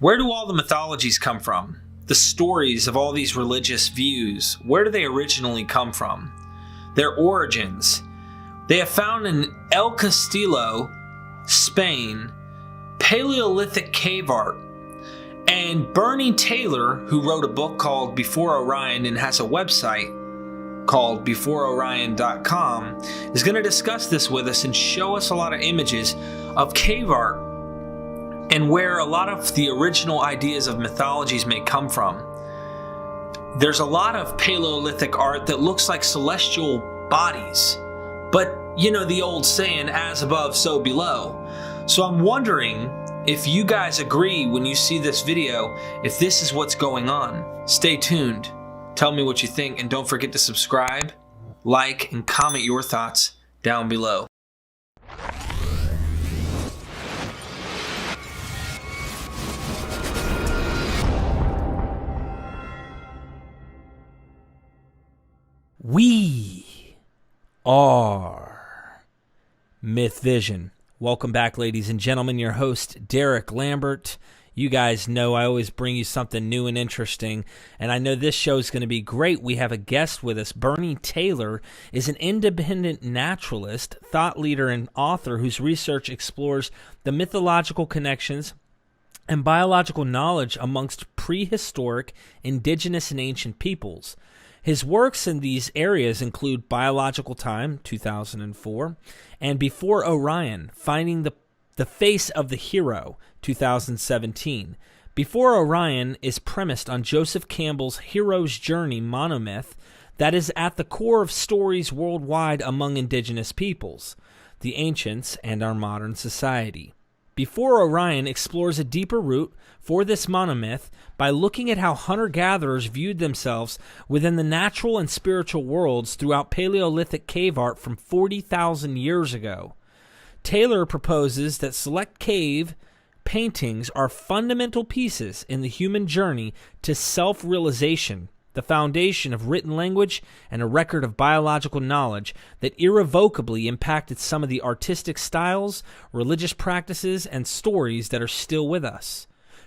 Where do all the mythologies come from? The stories of all these religious views, where do they originally come from? Their origins. They have found in El Castillo, Spain, Paleolithic cave art. And Bernie Taylor, who wrote a book called Before Orion and has a website called beforeorion.com, is going to discuss this with us and show us a lot of images of cave art and where a lot of the original ideas of mythologies may come from. There's a lot of Paleolithic art that looks like celestial bodies, but you know the old saying, as above, so below. So I'm wondering if you guys agree when you see this video, if this is what's going on. Stay tuned. Tell me what you think, and don't forget to subscribe, like, and comment your thoughts down below. We are Myth Vision. Welcome back, ladies and gentlemen. Your host, Derek Lambert. You guys know I always bring you something new and interesting, and I know this show is going to be great. We have a guest with us. Bernie Taylor is an independent naturalist, thought leader, and author whose research explores the mythological connections and biological knowledge amongst prehistoric, indigenous, and ancient peoples. His works in these areas include Biological Time, 2004, and Before Orion, Finding the Face of the Hero, 2017. Before Orion is premised on Joseph Campbell's Hero's Journey monomyth that is at the core of stories worldwide among indigenous peoples, the ancients, and our modern society. Before Orion explores a deeper root for this monomyth by looking at how hunter-gatherers viewed themselves within the natural and spiritual worlds throughout Paleolithic cave art from 40,000 years ago. Taylor proposes that select cave paintings are fundamental pieces in the human journey to self-realization, the foundation of written language and a record of biological knowledge that irrevocably impacted some of the artistic styles, religious practices, and stories that are still with us.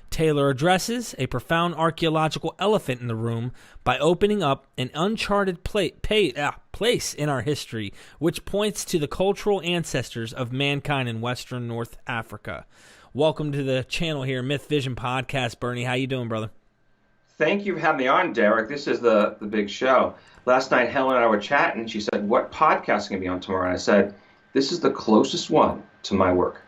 Taylor addresses a profound archaeological elephant in the room by opening up an uncharted place in our history, which points to the cultural ancestors of mankind in Western North Africa. Welcome to the channel here, Myth Vision Podcast. Bernie, how you doing, brother? Thank you for having me on, Derek. This is the big show. Last night, Helen and I were chatting, and she said, "What podcast can be on tomorrow?" And I said, "This is the closest one to my work."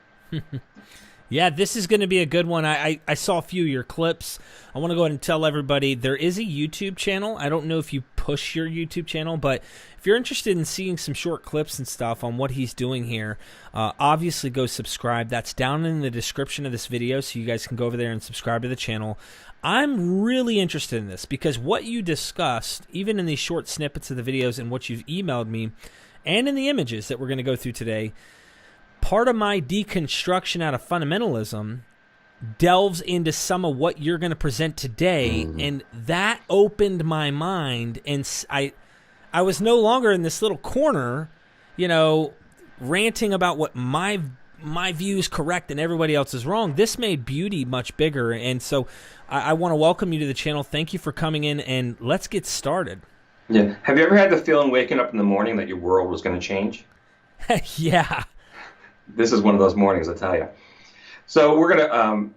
Yeah, this is going to be a good one. I saw a few of your clips. I want to go ahead and tell everybody there is a YouTube channel. I don't know if you push your YouTube channel, but if you're interested in seeing some short clips and stuff on what he's doing here, obviously go subscribe. That's down in the description of this video, so you guys can go over there and subscribe to the channel. I'm really interested in this because what you discussed, even in these short snippets of the videos and what you've emailed me, and in the images that we're going to go through today, part of my deconstruction out of fundamentalism delves into some of what you're going to present today, and that opened my mind, and I was no longer in this little corner, you know, ranting about what my view is correct and everybody else is wrong. This made beauty much bigger, and so I want to welcome you to the channel. Thank you for coming in, and let's get started. Yeah. Have you ever had the feeling waking up in the morning that your world was going to change? Yeah. This is one of those mornings, I tell you. So we're going to,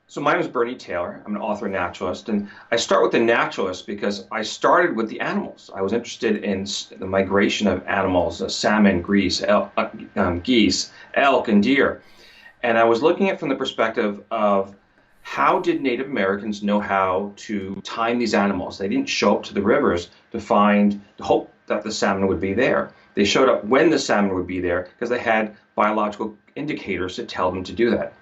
so my name is Bernie Taylor. I'm an author and naturalist, and I start with the naturalist because I started with the animals. I was interested in the migration of animals, salmon, geese, elk, and deer. And I was looking at it from the perspective of how did Native Americans know how to time these animals? They didn't show up to the rivers to hope that the salmon would be there. They showed up when the salmon would be there because they had biological indicators to tell them to do that.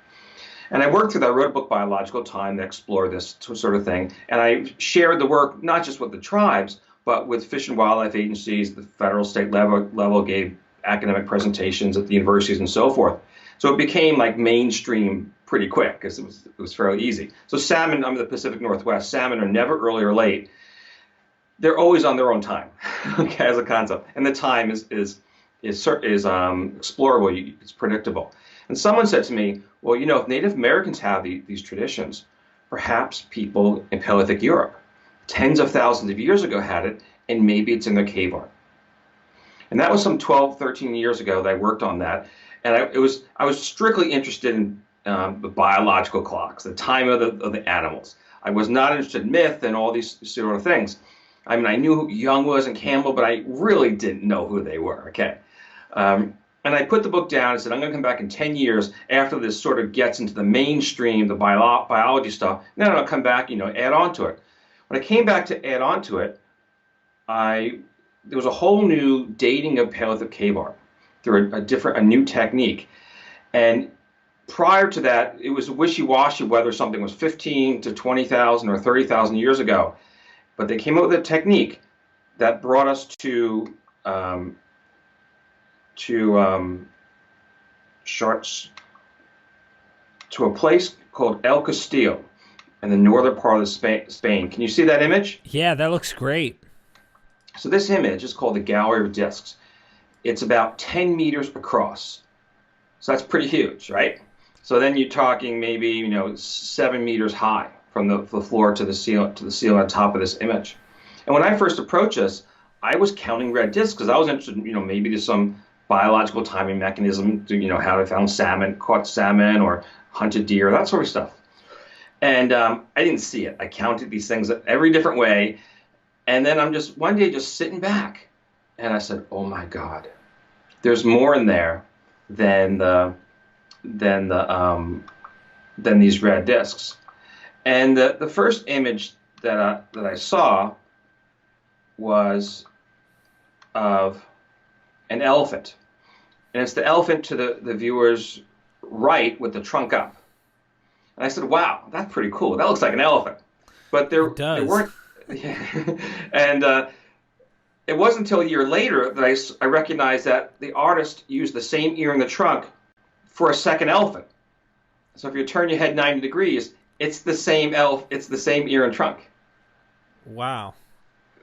And I worked through that. I wrote a book, Biological Time, that explored this sort of thing. And I shared the work not just with the tribes, but with fish and wildlife agencies, the federal, state level, gave academic presentations at the universities and so forth. So it became like mainstream pretty quick because it was fairly easy. So salmon, I'm in the Pacific Northwest, salmon are never early or late. They're always on their own time, okay, as a concept. And the time is explorable, it's predictable. And someone said to me, well, if Native Americans have these traditions, perhaps people in Paleolithic Europe, tens of thousands of years ago had it, and maybe it's in their cave art. And that was some 12, 13 years ago that I worked on that. And I was strictly interested in the biological clocks, the time of the animals. I was not interested in myth and all these sort of things. I mean, I knew who Young was and Campbell, but I really didn't know who they were, okay? And I put the book down and said, I'm going to come back in 10 years after this sort of gets into the mainstream, the biology stuff, and then I'll come back, add on to it. When I came back to add on to it, there was a whole new dating of Paleolithic cave art through a new technique. And prior to that, it was wishy-washy whether something was 15 to 20,000 or 30,000 years ago. But they came up with a technique that brought us to a place called El Castillo in the northern part of Spain. Can you see that image? Yeah, that looks great. So this image is called the Gallery of Discs. It's about 10 meters across. So that's pretty huge, right? So then you're talking maybe 7 meters high from the floor to the ceiling on top of this image. And when I first approached this, I was counting red discs because I was interested in maybe there's some biological timing mechanism to how they found caught salmon or hunted deer, that sort of stuff. And I didn't see it. I counted these things every different way. And then I'm just one day just sitting back, and I said, "Oh my God, there's more in there than these red discs." And the first image that I saw was of an elephant, and it's the elephant to the viewer's right with the trunk up. And I said, "Wow, that's pretty cool. That looks like an elephant." But there weren't. And it wasn't until a year later that I recognized that the artist used the same ear in the trunk for a second elephant. So if you turn your head 90 degrees, it's the same ear and trunk. Wow.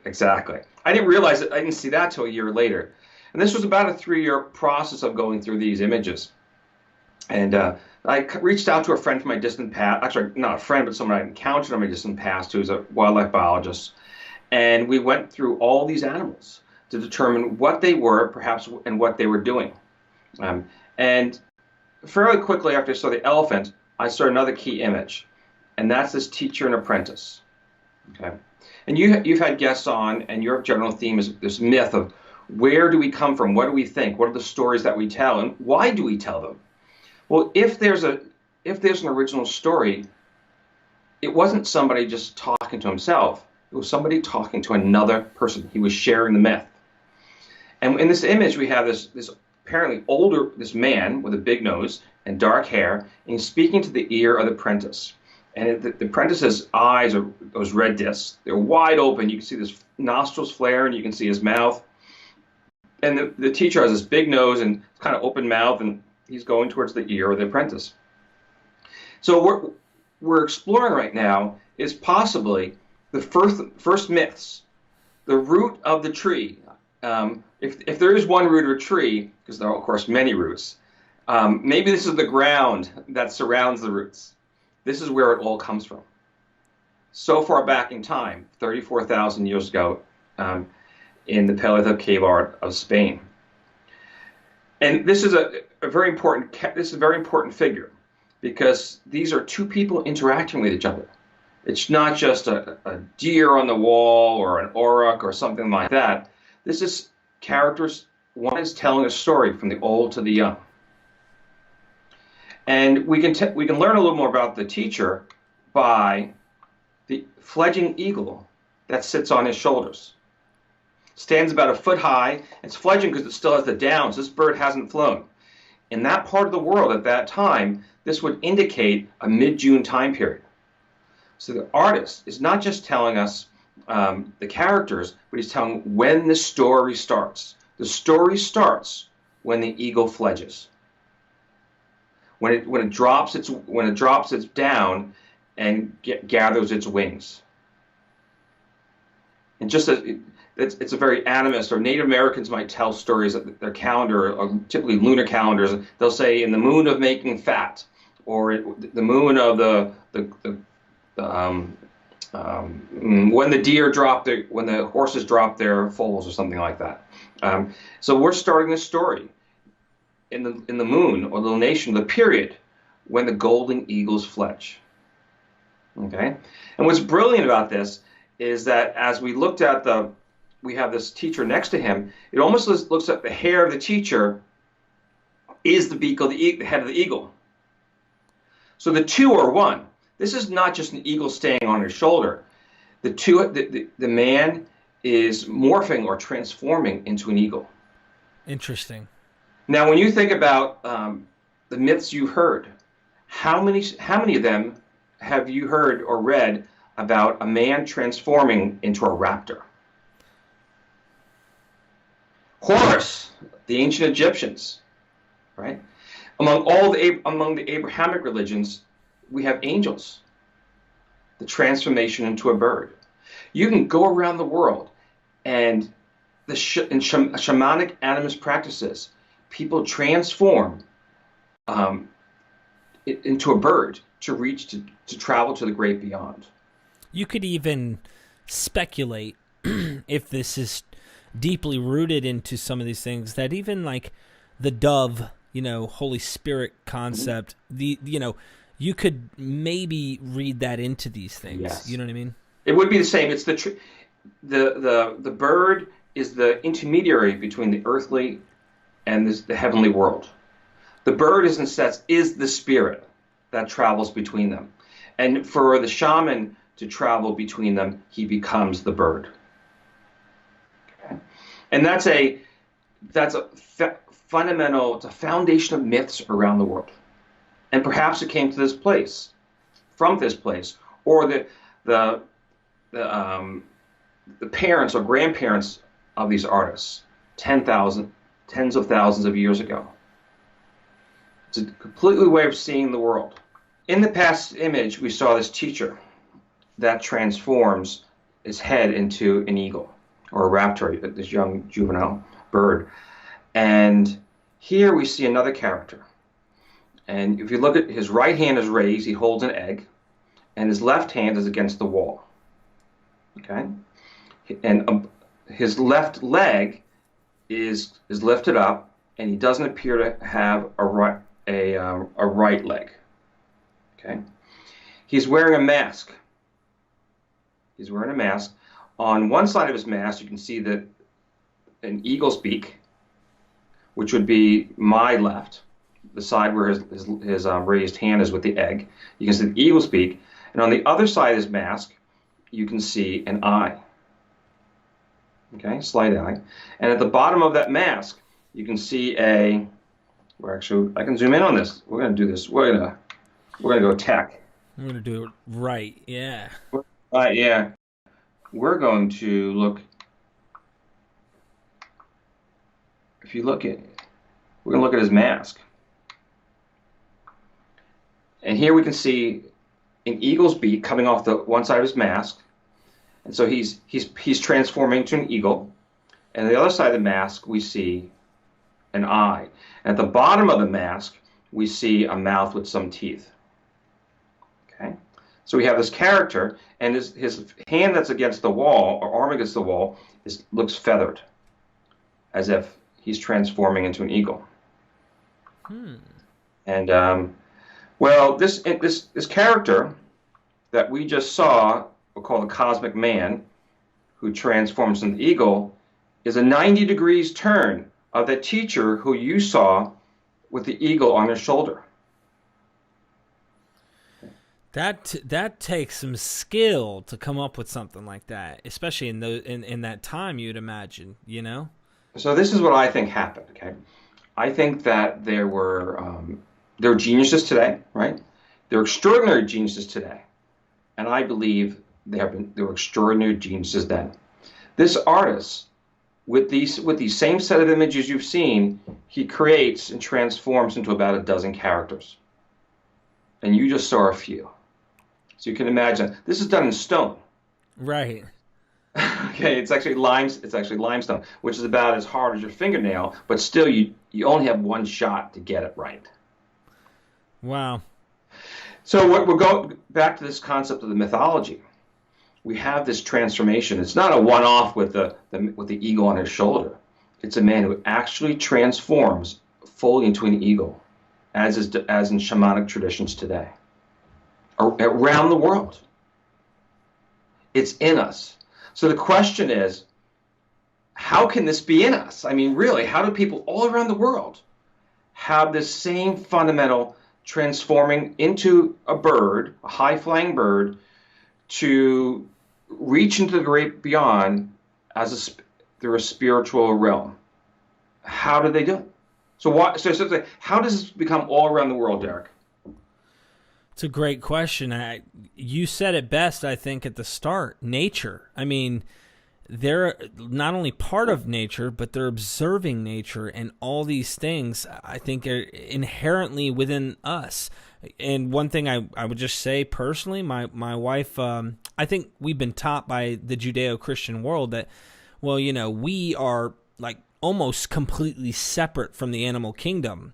Exactly. I didn't realize it. I didn't see that till a year later. And this was about a 3-year process of going through these images. And I reached out to a friend from my distant past, actually not a friend, but someone I encountered on my distant past who's a wildlife biologist. And we went through all these animals to determine what they were, perhaps, and what they were doing. And fairly quickly after I saw the elephant, I saw another key image. And that's this teacher and apprentice. Okay. And you've had guests on, and your general theme is this myth of where do we come from? What do we think? What are the stories that we tell? And why do we tell them? Well, if there's an original story, it wasn't somebody just talking to himself. It was somebody talking to another person. He was sharing the myth. And in this image, we have this apparently this man with a big nose and dark hair, and he's speaking to the ear of the apprentice. And the apprentice's eyes are those red discs. They're wide open. You can see his nostrils flare, and you can see his mouth. And the teacher has this big nose and kind of open mouth, and he's going towards the ear of the apprentice. So what we're exploring right now is possibly the first myths, the root of the tree. If there is one root of a tree, because there are, of course, many roots, maybe this is the ground that surrounds the roots. This is where it all comes from. So far back in time, 34,000 years ago, in the Paleolithic cave art of Spain. And this is a very important figure, because these are two people interacting with each other. It's not just a deer on the wall or an auroch or something like that. This is characters. One is telling a story from the old to the young. And we can learn a little more about the teacher by the fledging eagle that sits on his shoulders. Stands about a foot high. It's fledging because it still has the downs. This bird hasn't flown. In that part of the world at that time, this would indicate a mid-June time period. So the artist is not just telling us the characters, but he's telling when the story starts. The story starts when the eagle fledges. When it drops its down and gathers its wings. And just as it's a very animist, or Native Americans might tell stories that their calendar, or typically lunar calendars, they'll say in the moon of making fat, or the moon of when the deer drop their, when the horses drop their foals, or something like that. So we're starting this story in the moon, or the lunation, the period when the golden eagles fledge. Okay, and what's brilliant about this is that as we looked at we have this teacher next to him. It almost looks like the hair of the teacher is the beak of the head of the eagle. So the two are one. This is not just an eagle staying on his shoulder. The man is morphing or transforming into an eagle. Interesting. Now, when you think about the myths you've heard, how many of them have you heard or read about a man transforming into a raptor? Horus, the ancient Egyptians, right? Among the Abrahamic religions, we have angels, the transformation into a bird. You can go around the world, and in shamanic animist practices, people transform into a bird to travel to the great beyond. You could even speculate if this is deeply rooted into some of these things, that even like the dove, Holy Spirit concept, you could maybe read that into these things. Yes. You know what I mean? It would be the same. It's the bird is the intermediary between the earthly and the heavenly world. The bird is the spirit that travels between them. And for the shaman to travel between them, he becomes the bird. Okay? And that's a fundamental, it's a foundation of myths around the world. And perhaps it came to this place, from this place, or the parents or grandparents of these artists, tens of thousands of years ago. It's a completely way of seeing the world. In the past image, we saw this teacher that transforms his head into an eagle, or a raptor, this young juvenile bird. And here we see another character. And if you look at his right hand is raised, he holds an egg, and his left hand is against the wall. Okay? And his left leg is lifted up, and he doesn't appear to have a right leg. Okay? He's wearing a mask. He's wearing a mask. On one side of his mask, you can see that an eagle's beak, which would be my left, the side where his raised hand is with the egg. You can see the eagle's beak. And on the other side of his mask, you can see an eye. Okay, slight eye. And at the bottom of that mask, you can see I can zoom in on this. We're going to do this. We're going to go tech. I'm going to do it right, yeah. Right, yeah. We're going to look. We're going to look at his mask. And here we can see an eagle's beak coming off the one side of his mask. And so he's transforming into an eagle. And on the other side of the mask, we see an eye. And at the bottom of the mask, we see a mouth with some teeth. Okay? So we have this character, and his hand that's against the wall, or arm against the wall, looks feathered, as if he's transforming into an eagle. And well, this character that we just saw, we'll call the cosmic man, who transforms into the eagle, is a 90 degrees turn of the teacher who you saw with the eagle on his shoulder. That takes some skill to come up with something like that, especially in that time, you'd imagine, So this is what I think happened. Okay, I think that there were geniuses today, right? There are extraordinary geniuses today, and I believe there were extraordinary geniuses then. This artist, with these same set of images you've seen, he creates and transforms into about a dozen characters, and you just saw a few. So you can imagine, this is done in stone. Right. Okay, it's actually limestone, which is about as hard as your fingernail, but still you only have one shot to get it right. Wow. So what we're going back to this concept of the mythology. We have this transformation. It's not a one-off with the eagle on his shoulder. It's a man who actually transforms fully into an eagle, as in shamanic traditions today, around the world. It's in us. So the question is, how can this be in us? I mean, really, how do people all around the world have this same fundamental transforming into a bird, a high-flying bird, to reach into the great beyond through a spiritual realm? How do they do it? So how does this become all around the world, Derek? It's a great question. You said it best, I think, at the start. Nature. I mean, they're not only part of nature, but they're observing nature, and all these things, I think, are inherently within us. And one thing I would just say personally, my wife, I think we've been taught by the Judeo-Christian world that, well, we are like almost completely separate from the animal kingdom.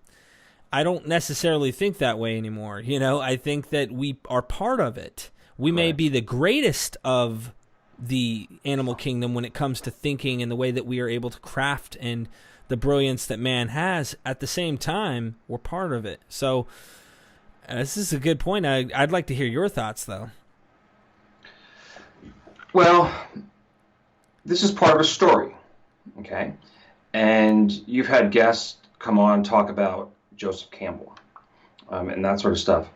I don't necessarily think that way anymore. I think that we are part of it. We may be the greatest of the animal kingdom when it comes to thinking and the way that we are able to craft and the brilliance that man has. At the same time, we're part of it. So this is a good point. I'd like to hear your thoughts, though. Well, this is part of a story, okay? And you've had guests come on and talk about Joseph Campbell and that sort of stuff.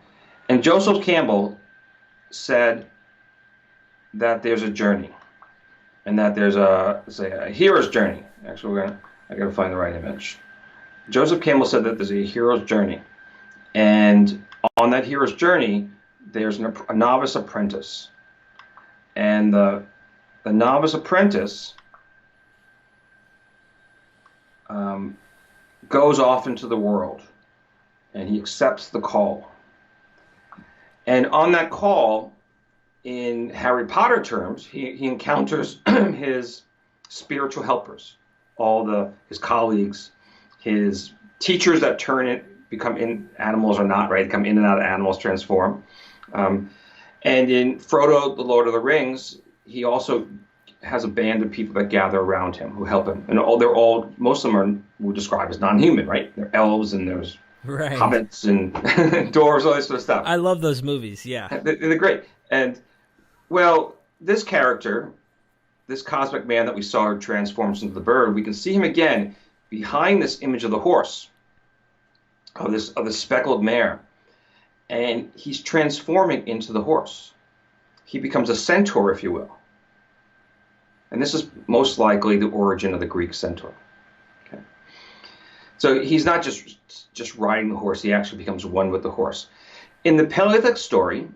And Joseph Campbell said that there's a journey and that there's a hero's journey. Actually, I got to find the right image. Joseph Campbell said that there's a hero's journey. And on that hero's journey, there's a novice apprentice. And the novice apprentice goes off into the world, and he accepts the call. And on that call, in Harry Potter terms, he encounters his spiritual helpers, his colleagues, his teachers that become in animals or not, right? They come in and out of animals, transform. And in Frodo, the Lord of the Rings, he also has a band of people that gather around him who help him. And most of them we describe as non-human, right? They're elves and there's hobbits and dwarves, all this sort of stuff. I love those movies, yeah. They're great. And, well, this character, this cosmic man that we saw transforms into the bird, we can see him again behind this image of the horse, of the speckled mare. And he's transforming into the horse. He becomes a centaur, if you will. And this is most likely the origin of the Greek centaur. Okay. So he's not just riding the horse, he actually becomes one with the horse. In the Paleolithic story,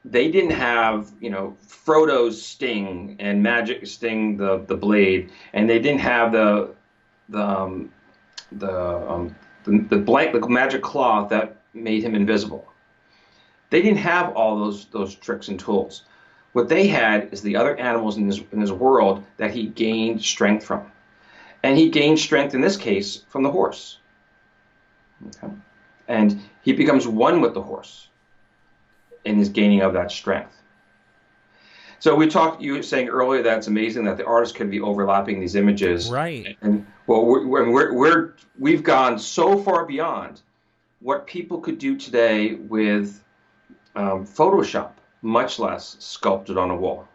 they didn't have, Frodo's sting and magic sting the blade, and they didn't have the magic cloth that made him invisible. They didn't have all those tricks and tools. What they had is the other animals in his world that he gained strength from. And he gained strength, in this case, from the horse. Okay? And he becomes one with the horse in his gaining of that strength. So you were saying earlier that it's amazing that the artist could be overlapping these images. Right. And well, we've gone so far beyond what people could do today with Photoshop, much less sculpted on a wall.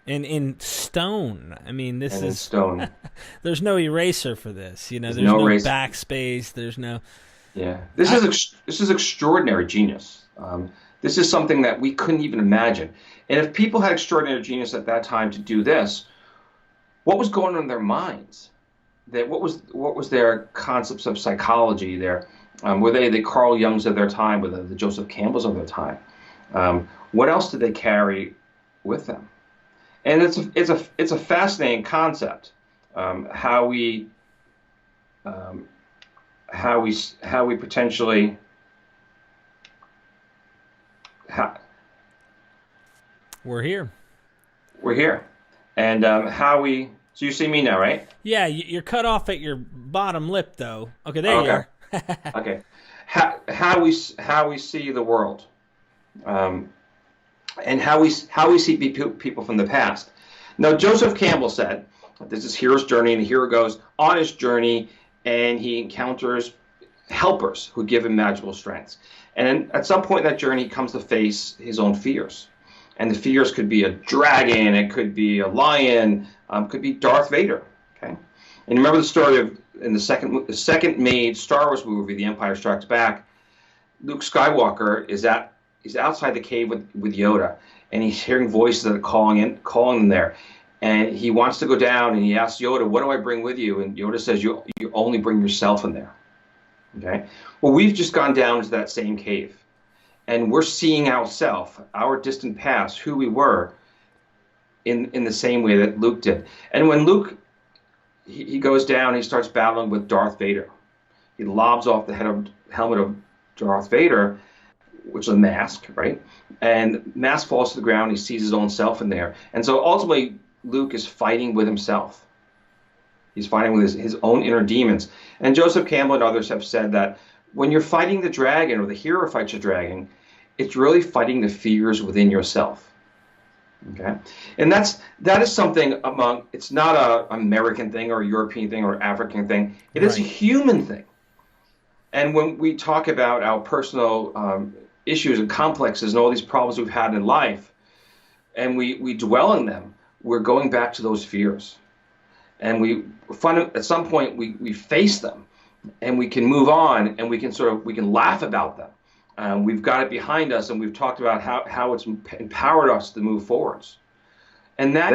And in stone. I mean, this is... in stone. There's no eraser for this. There's no backspace. There's no... Yeah. This is extraordinary genius. This is something that we couldn't even imagine. And if people had extraordinary genius at that time to do this, what was going on in their minds? What was their concepts of psychology? Were they the Carl Jungs of their time? Were they the Joseph Campbells of their time? What else did they carry with them? And it's a fascinating concept. How we potentially we're here. We're here, And so you see me now, right? Yeah, you're cut off at your bottom lip, though. Okay, there you Okay. are. Okay. How we see the world, um, and how we see people from the past. Now, Joseph Campbell said, "This is hero's journey," and the hero goes on his journey, and he encounters helpers who give him magical strengths. And at some point in that journey, he comes to face his own fears. And the fears could be a dragon, it could be a lion, could be Darth Vader. Okay, and you remember the story of in the second made Star Wars movie, The Empire Strikes Back. Luke Skywalker he's outside the cave with Yoda, and he's hearing voices that are calling him there. And he wants to go down, and he asks Yoda, "What do I bring with you?" And Yoda says, "You only bring yourself in there." Okay. Well, we've just gone down to that same cave, and we're seeing ourselves, our distant past, who we were, in the same way that Luke did. And when Luke he goes down, he starts battling with Darth Vader. He lobs off the helmet of Darth Vader, which is a mask, right? And mask falls to the ground. He sees his own self in there, and so ultimately Luke is fighting with himself. He's fighting with his own inner demons. And Joseph Campbell and others have said that when you're fighting the dragon, or the hero fights the dragon, it's really fighting the fears within yourself. Okay, and that is something it's not a American thing or a European thing or African thing. It is a human thing. And when we talk about our personal issues and complexes and all these problems we've had in life, and we dwell in them, we're going back to those fears. And at some point we face them, and we can move on, and we can laugh about them. We've got it behind us, and we've talked about how it's empowered us to move forwards. And that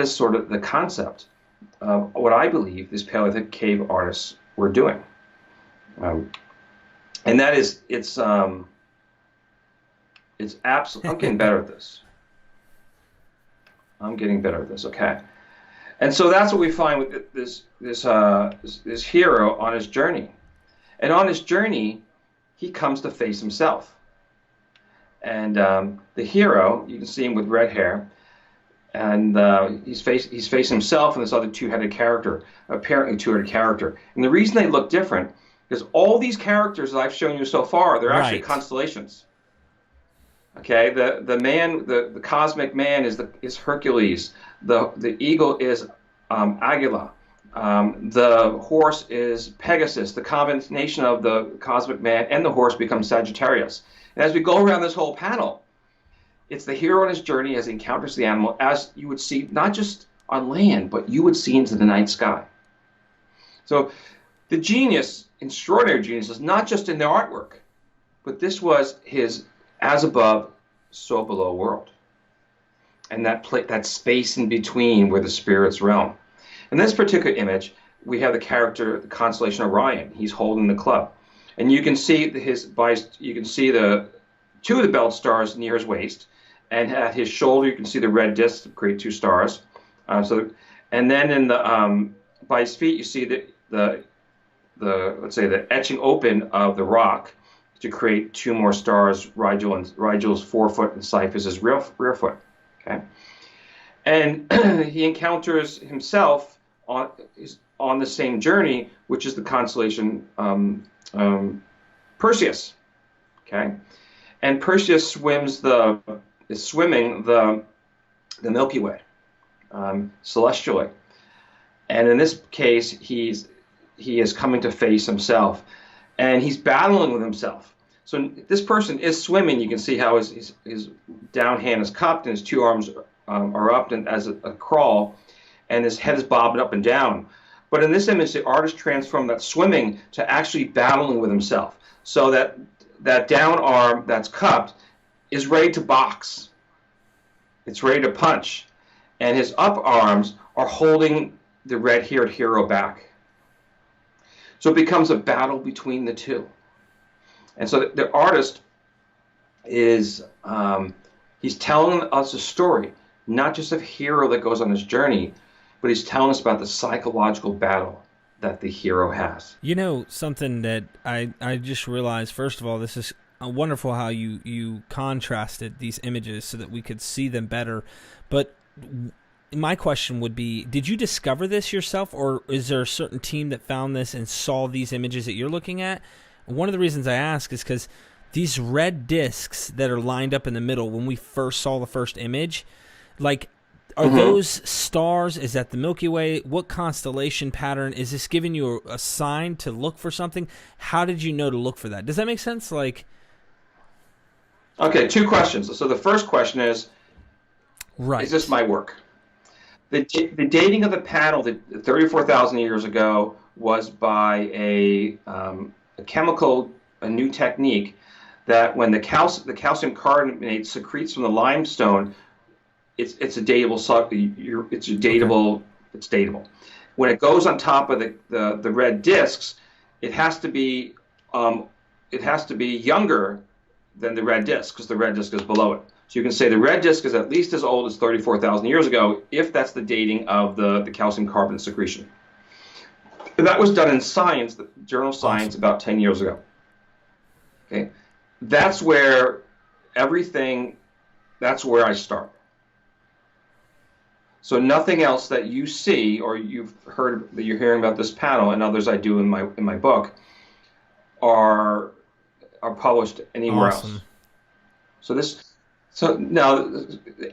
is sort of the concept of what I believe these Paleolithic cave artists were doing. And that is, it's absolutely, I'm getting better at this. Okay. And so that's what we find with this hero on his journey. And on his journey, he comes to face himself. And the hero, you can see him with red hair, and he's facing himself and this other two-headed character, apparently two-headed character. And the reason they look different is all these characters that I've shown you so far, they're actually constellations. Okay, the cosmic man is Hercules. The eagle is Agila. The horse is Pegasus. The combination of the cosmic man and the horse becomes Sagittarius. And as we go around this whole panel, it's the hero on his journey as he encounters the animal, as you would see not just on land, but you would see into the night sky. So the genius, extraordinary genius, is not just in the artwork, but this was his as above, so below world. And that space in between where the spirits realm. In this particular image, we have the constellation Orion. He's holding the club. And you can see the two of the belt stars near his waist, and at his shoulder you can see the red disc to create two stars. And then by his feet you see the let's say the etching open of the rock to create two more stars, Rigel's forefoot and Cyphus' rear foot. Okay, and he encounters himself on the same journey, which is the constellation Perseus. Okay, and Perseus is swimming the Milky Way celestially, and in this case he is coming to face himself, and he's battling with himself. So this person is swimming. You can see how his down hand is cupped and his two arms are up and as a crawl, and his head is bobbing up and down. But in this image, the artist transformed that swimming to actually battling with himself. So that down arm that's cupped is ready to box. It's ready to punch. And his up arms are holding the red-haired hero back. So it becomes a battle between the two. And so the artist is, he's telling us a story, not just of a hero that goes on his journey, but he's telling us about the psychological battle that the hero has. You know, something that I just realized, first of all, this is wonderful how you contrasted these images so that we could see them better. But my question would be, did you discover this yourself, or is there a certain team that found this and saw these images that you're looking at? One of the reasons I ask is because these red discs that are lined up in the middle, when we first saw the first image, like, are those stars? Is that the Milky Way? What constellation pattern? Is this giving you a sign to look for something? How did you know to look for that? Does that make sense? Like, okay, two questions. So the first question is, right, is this my work? The dating of the panel, 34,000 years ago, was by a new technique that when the calcium carbonate secretes from the limestone, it's a datable. It's datable. When it goes on top of the red discs, it has to be younger than the red disc, because the red disc is below it. So you can say the red disc is at least as old as 34,000 years ago, if that's the dating of the calcium carbonate secretion. That was done in Science, the journal Science, about 10 years ago. Okay, that's where that's where I start. So nothing else that you see or you've heard that you're hearing about this panel, and others I do in my book, are published anywhere else. So now,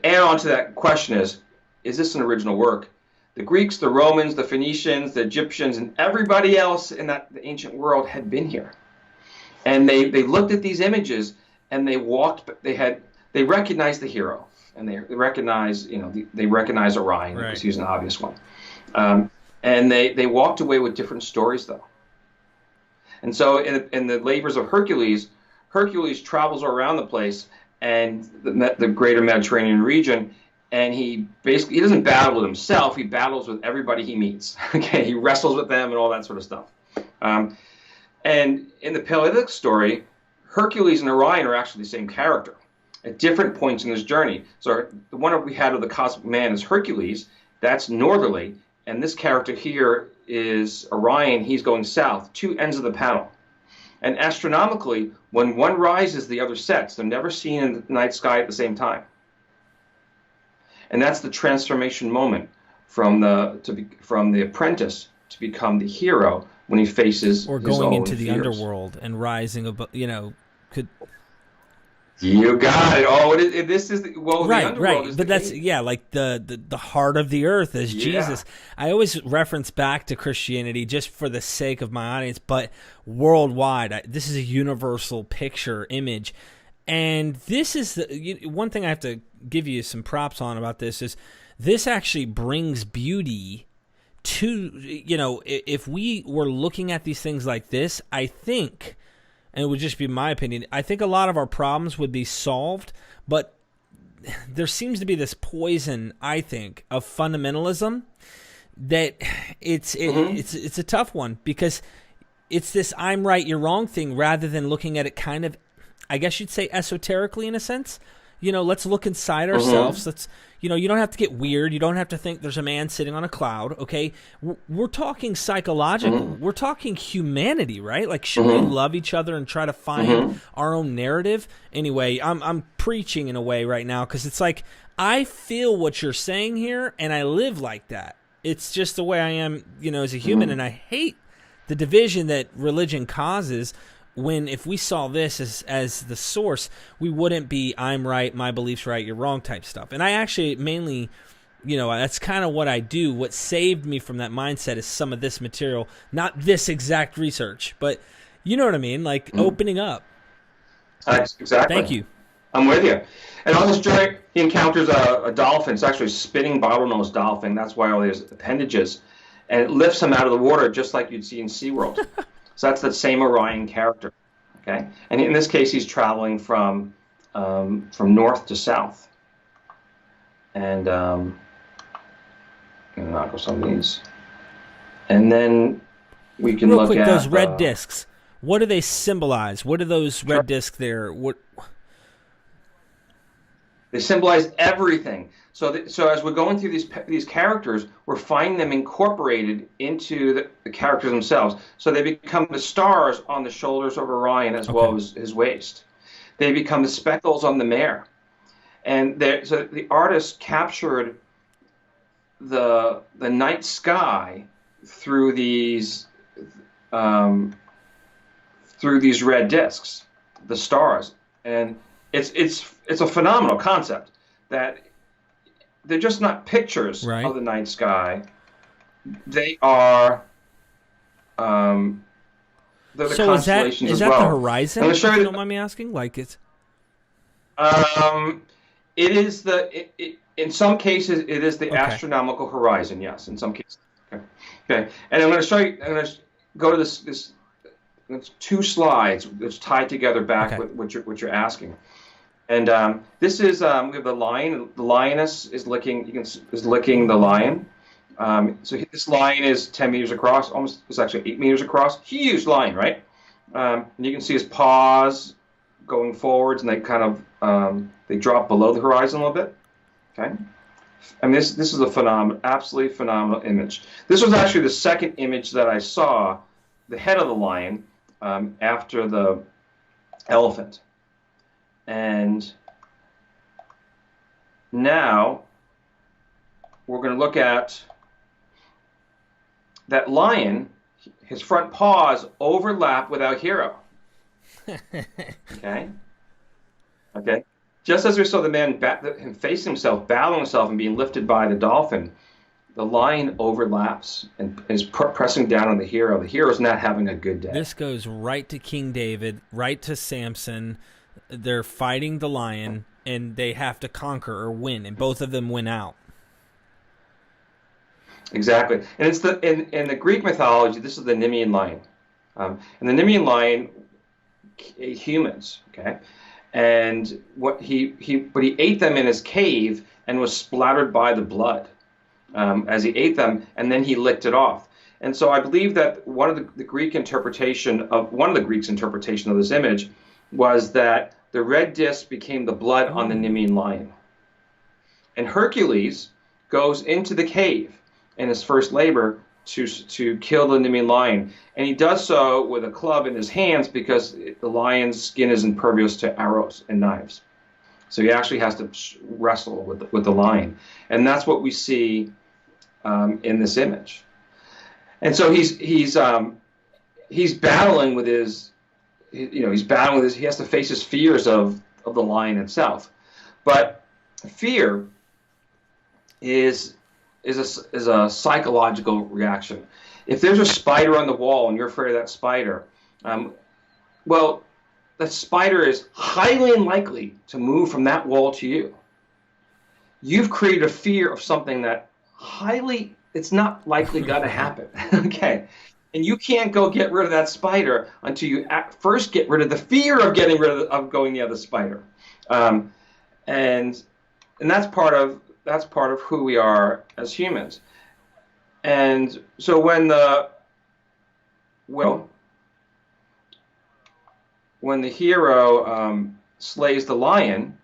add on to that question is this an original work? The Greeks, the Romans, the Phoenicians, the Egyptians, and everybody else in the ancient world had been here, and they looked at these images and they recognized the hero. And they recognize, they recognize Orion, because he's an obvious one. And they walked away with different stories, though. And so in the labors of Hercules travels around the place and the greater Mediterranean region, and he doesn't battle with himself, he battles with everybody he meets. Okay, he wrestles with them and all that sort of stuff. And in the Paleolithic story, Hercules and Orion are actually the same character at different points in his journey. So the one we had of the cosmic man is Hercules, that's northerly, and this character here is Orion, he's going south, two ends of the panel. And astronomically, when one rises, the other sets. They're never seen in the night sky at the same time. And that's the transformation moment from the apprentice to become the hero when he faces or his going own into the fears. Underworld and rising above, could. You got it. Oh, this is the right. Is but that's like the heart of the earth is Jesus. I always reference back to Christianity just for the sake of my audience, but worldwide, this is a universal picture image, and this is one thing I have to give you some props on about this is this actually brings beauty to if we were looking at these things like this, I think. And it would just be my opinion, I think a lot of our problems would be solved, but there seems to be this poison, I think, of fundamentalism that it's a tough one, because it's this I'm right, you're wrong thing, rather than looking at it kind of, I guess you'd say, esoterically in a sense. Let's look inside ourselves. Let's, you don't have to get weird. You don't have to think there's a man sitting on a cloud, okay? We're talking psychological. We're talking humanity, right? Like, should we love each other and try to find our own narrative? Anyway, I'm preaching in a way right now, because it's like, I feel what you're saying here, and I live like that. It's just the way I am, as a human, and I hate the division that religion causes. When if we saw this as the source, we wouldn't be I'm right, my belief's right, you're wrong type stuff. And I actually mainly, that's kind of what I do. What saved me from that mindset is some of this material, not this exact research, but you know what I mean, like opening up. Exactly. Thank you. I'm with you. And on this journey, he encounters a dolphin. It's actually a spinning bottlenose dolphin. That's why all these appendages. And it lifts him out of the water just like you'd see in SeaWorld. So that's that same Orion character, okay? And in this case, he's traveling from north to south. And I'm going to knock off some of these. And then we can look at... those red discs. What do they symbolize? What are those red discs there? What? They symbolize everything. So as we're going through these characters, we're finding them incorporated into the characters themselves. So they become the stars on the shoulders of Orion as well as his waist. They become the speckles on the mare. And so the artist captured the night sky through um, these red discs, the stars, and it's a phenomenal concept that they're just not pictures Right. of the night sky. They are they're the So constellations is as that the well. I'm horizon? going to show If you you. don't mind me asking, like it's It is in some cases it is the okay. astronomical horizon. Yes, in some cases. Okay. Okay. And I'm going to show you. I'm going to go to this. It's two slides that's tied together back Okay. with what you're asking. And this is we have the lion. The lioness is licking. Is licking the lion. So this lion is 10 meters across. Almost, it's actually 8 meters across. Huge lion, right? And you can see his paws going forwards, and they kind of they drop below the horizon a little bit. Okay. I mean, this is a absolutely phenomenal image. This was actually the second image that I saw, the head of the lion after the elephant. And now we're going to look at that lion. His front paws overlap with our hero. Okay. Okay. Just as we saw the man him facing himself, battling himself, and being lifted by the dolphin, the lion overlaps and is pressing down on the hero. The hero is not having a good day. This goes right to King David, right to Samson. They're fighting the lion, and they have to conquer or win, and both of them win out. Exactly, and it's in the Greek mythology. This is the Nemean lion, and the Nemean lion ate humans. Okay, and but he ate them in his cave and was splattered by the blood as he ate them, and then he licked it off. And so I believe that one of the Greeks interpretation of this image was that the red disc became the blood on the Nemean lion, and Hercules goes into the cave in his first labor to kill the Nemean lion, and he does so with a club in his hands because the lion's skin is impervious to arrows and knives. So he actually has to wrestle with the lion, and that's what we see in this image. And so he's battling with his, he has to face his fears of the lion itself, but fear is a psychological reaction. If there's a spider on the wall and you're afraid of that spider, well, that spider is highly unlikely to move from that wall to you. You've created a fear of something that it's not likely going to happen. Okay. And you can't go get rid of that spider until you first get rid of the fear of getting rid of going near the spider. And that's part of who we are as humans. And so when the hero slays the lion,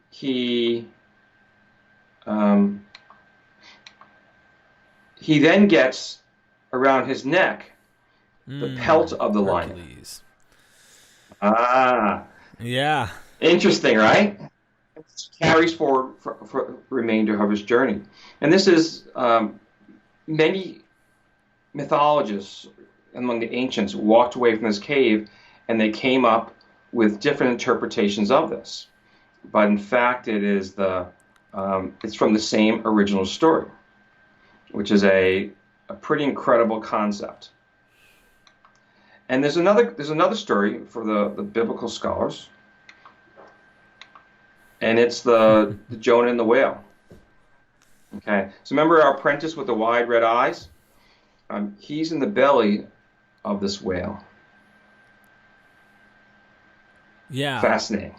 he then gets around his neck the pelt of the Hercules. lion. Ah, yeah, interesting, right? Carries forward for the remainder of his journey. And this is many mythologists among the ancients walked away from this cave and they came up with different interpretations of this. But in fact, it's from the same original story, which is a pretty incredible concept. And there's another story for the biblical scholars. And it's the Jonah and the whale. Okay, so remember our apprentice with the wide red eyes? He's in the belly of this whale. Yeah. Fascinating.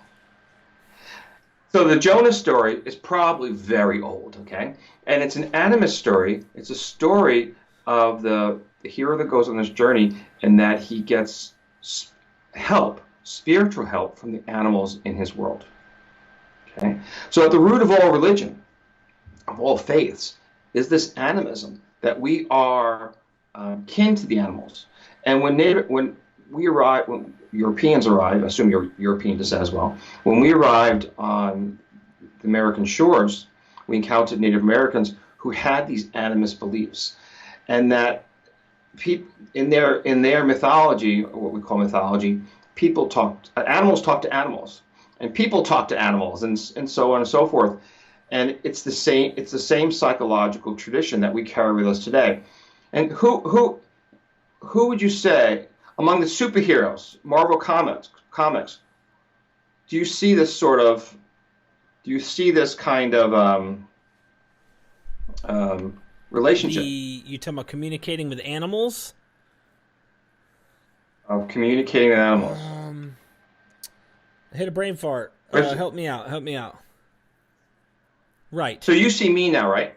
So the Jonah story is probably very old, okay? And it's an animist story. It's a story of the hero that goes on this journey and that he gets spiritual help from the animals in his world. Okay? So at the root of all religion, of all faiths, is this animism that we are kin to the animals. And when Europeans arrived, I assume you're European descent as well, when we arrived on the American shores, we encountered Native Americans who had these animist beliefs, and that in their mythology, or what we call mythology, animals talk to animals, and people talk to animals, and so on and so forth. And it's the same psychological tradition that we carry with us today. And who would you say among the superheroes, Marvel comics, do you see this kind of relationship? You talking about communicating with animals? Of communicating with animals. I hit a brain fart. Help me out. Help me out. Right. So you see me now, right?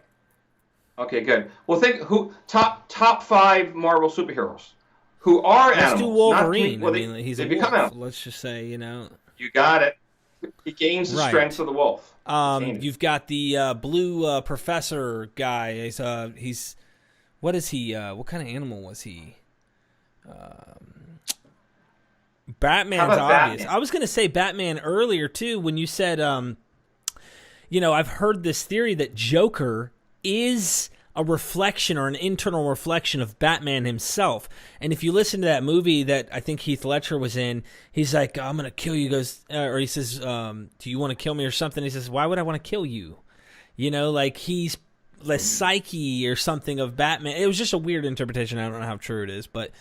Okay, good. Well, think top 5 Marvel superheroes who are animals. Let's do Wolverine. Well, he's they a become wolf. animals. Let's just say, You got it. He gains the strength of the wolf. You've got the blue professor guy. He's what is he? What kind of animal was he? Batman's obvious. Batman? I was going to say Batman earlier too when you said, I've heard this theory that Joker is a reflection or an internal reflection of Batman himself. And if you listen to that movie that I think Heath Ledger was in, he's like, I'm going to kill you. He goes, or he says, do you want to kill me or something? He says, why would I want to kill you? Like he's the psyche or something of Batman. It was just a weird interpretation. I don't know how true it is, but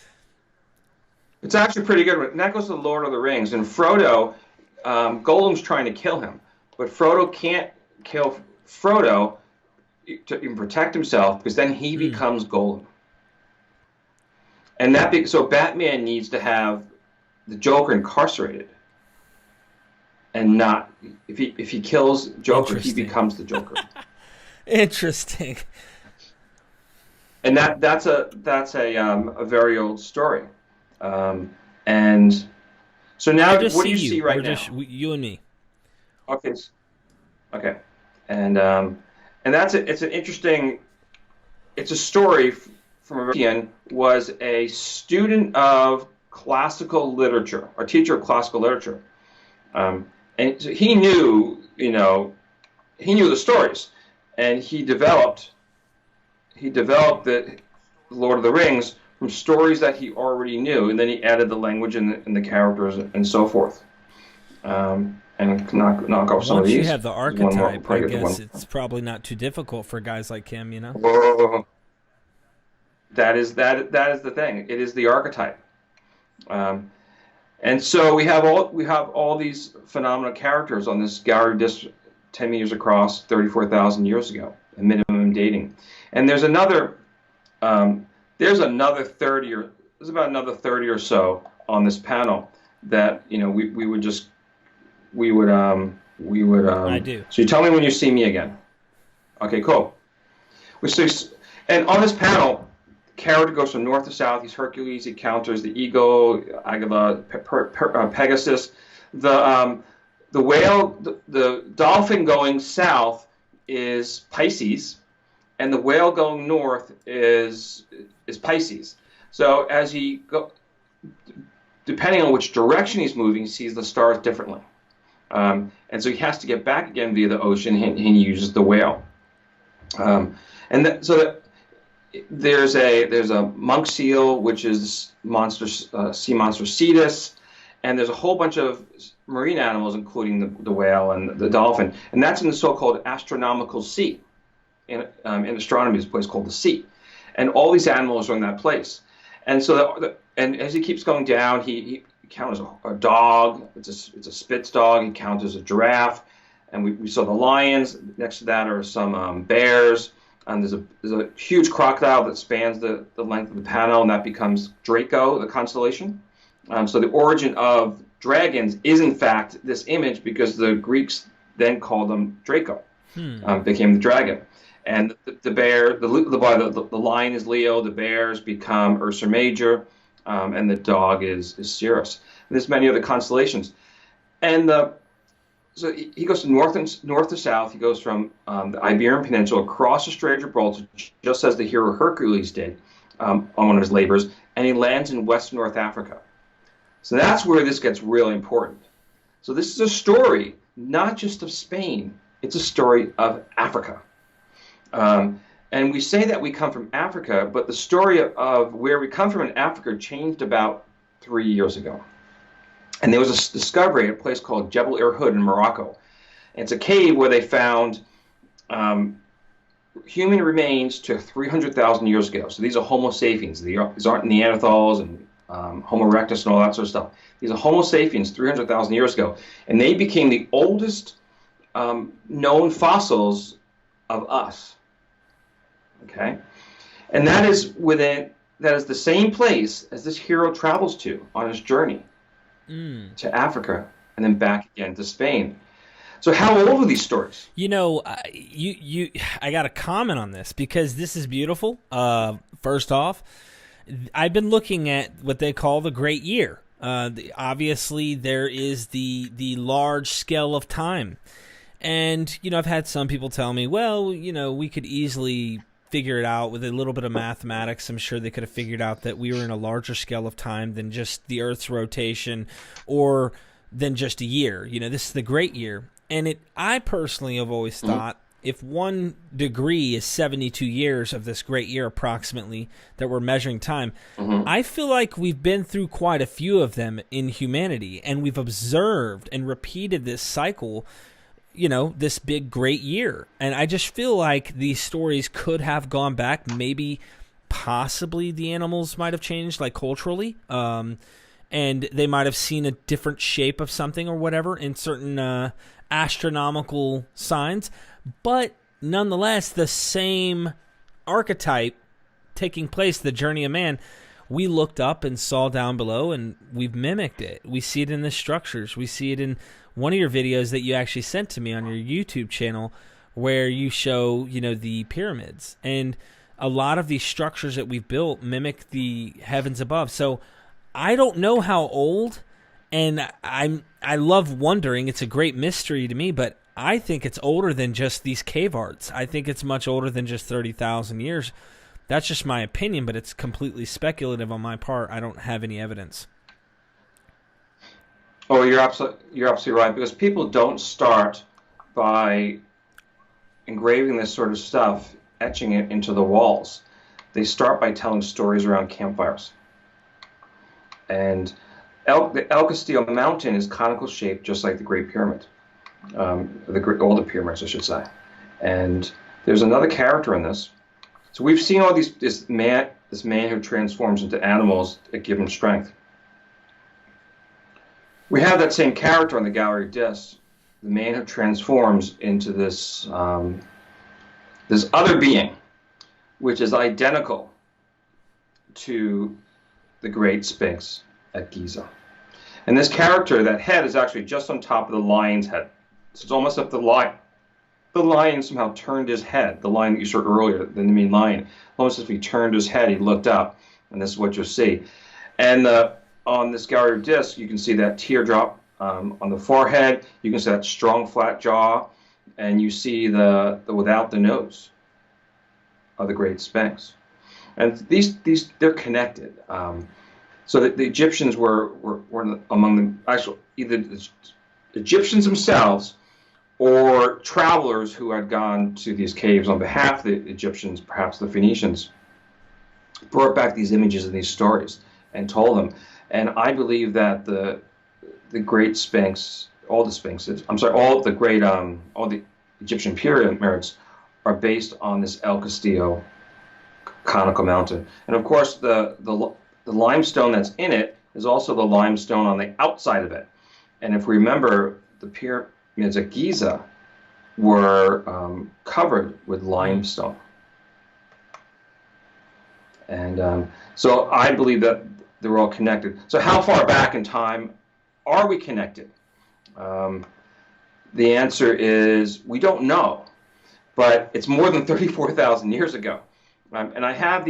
it's actually pretty good. And that goes to the Lord of the Rings. And Frodo, Gollum's trying to kill him, but Frodo can't kill Frodo to even protect himself, because then he becomes Gollum. And so Batman needs to have the Joker incarcerated, and not if he kills Joker, he becomes the Joker. Interesting. And that's a very old story. And so now, what do you see right now? You and me. Okay. And it's an interesting. It's a story from Orion. Was a student of classical literature, or teacher of classical literature, and so he knew the stories, and he developed the Lord of the Rings from stories that he already knew, and then he added the language and the characters and so forth. And knock off some of these. Once you have the archetype, I guess it's probably not too difficult for guys like him, Whoa. That is the thing. It is the archetype, and so we have all these phenomenal characters on this gallery disc, 10 meters across, 34,000 years ago, and minimum dating. And there's another 30 or so on this panel that we would I do. So you tell me when you see me again. Okay, cool. And on this panel, the character goes from north to south. He's Hercules. He counters the eagle, Agila, Pegasus. The whale, the dolphin going south is Pisces, and the whale going north is Pisces. So as he depending on which direction he's moving, he sees the stars differently. And so he has to get back again via the ocean, and he uses the whale. There's a monk seal, which is sea monster Cetus, and there's a whole bunch of marine animals, including the whale and the dolphin, and that's in the so-called astronomical sea. In astronomy, there's a place called the sea, and all these animals are in that place. And so, and as he keeps going down, he counters a dog. It's a Spitz dog. He counters a giraffe, and we saw the lions. Next to that are some bears. And there's a huge crocodile that spans the length of the panel, and that becomes Draco, the constellation. So the origin of dragons is in fact this image, because the Greeks then called them Draco, became the dragon. And the lion is Leo, the bears become Ursa Major, and the dog is Sirius. And there's many other constellations. And so he goes from north to south. He goes from the Iberian Peninsula across the Strait of Gibraltar, just as the hero Hercules did on one of his labors, and he lands in West North Africa. So that's where this gets really important. So this is a story not just of Spain; it's a story of Africa. And we say that we come from Africa, but the story of where we come from in Africa changed about 3 years ago. And there was a discovery at a place called Jebel Ir-Hood in Morocco. And it's a cave where they found human remains to 300,000 years ago. So these are Homo sapiens. These aren't Neanderthals and Homo erectus and all that sort of stuff. These are Homo sapiens 300,000 years ago. And they became the oldest known fossils of us. Okay? And that is the same place as this hero travels to on his journey to Africa and then back again to Spain. So how old are these stories? You know, I got to comment on this because this is beautiful. First off, I've been looking at what they call the Great Year. Obviously, there is the large scale of time. And, you know, I've had some people tell me, well, you know, we could easily figure it out with a little bit of mathematics. I'm sure they could have figured out that we were in a larger scale of time than just the Earth's rotation or than just a year. You know, this is the Great Year. And I personally have always thought if 1 degree is 72 years of this great year approximately that we're measuring time, I feel like we've been through quite a few of them in humanity, and we've observed and repeated this cycle, you know, this big great year. And I just feel like these stories could have gone back. Maybe possibly the animals might have changed, like culturally, and they might have seen a different shape of something or whatever in certain astronomical signs, but nonetheless the same archetype taking place, the journey of man, we looked up and saw down below, and we've mimicked it. We see it in the structures. We see it in one of your videos that you actually sent to me on your YouTube channel where you show, you know, the pyramids, and a lot of these structures that we've built mimic the heavens above. So I don't know how old, and I love wondering. It's a great mystery to me, but I think it's older than just these cave arts. I think it's much older than just 30,000 years. That's just my opinion, but it's completely speculative on my part. I don't have any evidence. Oh, you're absolutely right, because people don't start by engraving this sort of stuff, etching it into the walls. They start by telling stories around campfires. And the El Castillo mountain is conical shaped, just like the Great Pyramid, all the pyramids, I should say. And there's another character in this. So we've seen all this man who transforms into animals that give him strength. We have that same character on the gallery disc, the man who transforms into this this other being, which is identical to the Great Sphinx at Giza. And this character, that head, is actually just on top of the lion's head. So it's almost like the lion somehow turned his head, the lion that you saw earlier, the main lion. Almost as if he turned his head, he looked up, and this is what you'll see. And on this gallery disc, you can see that teardrop on the forehead. You can see that strong, flat jaw, and you see the without the nose of the Great Sphinx. And they're connected. So the Egyptians were among the actual, either the Egyptians themselves or travelers who had gone to these caves on behalf of the Egyptians, perhaps the Phoenicians, brought back these images and these stories and told them. And I believe that the Great Sphinx, all the Egyptian pyramids are based on this El Castillo conical mountain. And of course, the limestone that's in it is also the limestone on the outside of it. And if we remember, the pyramids at Giza were covered with limestone. And so I believe that they're all connected. So how far back in time are we connected? The answer is we don't know, but it's more than 34,000 years ago. And I have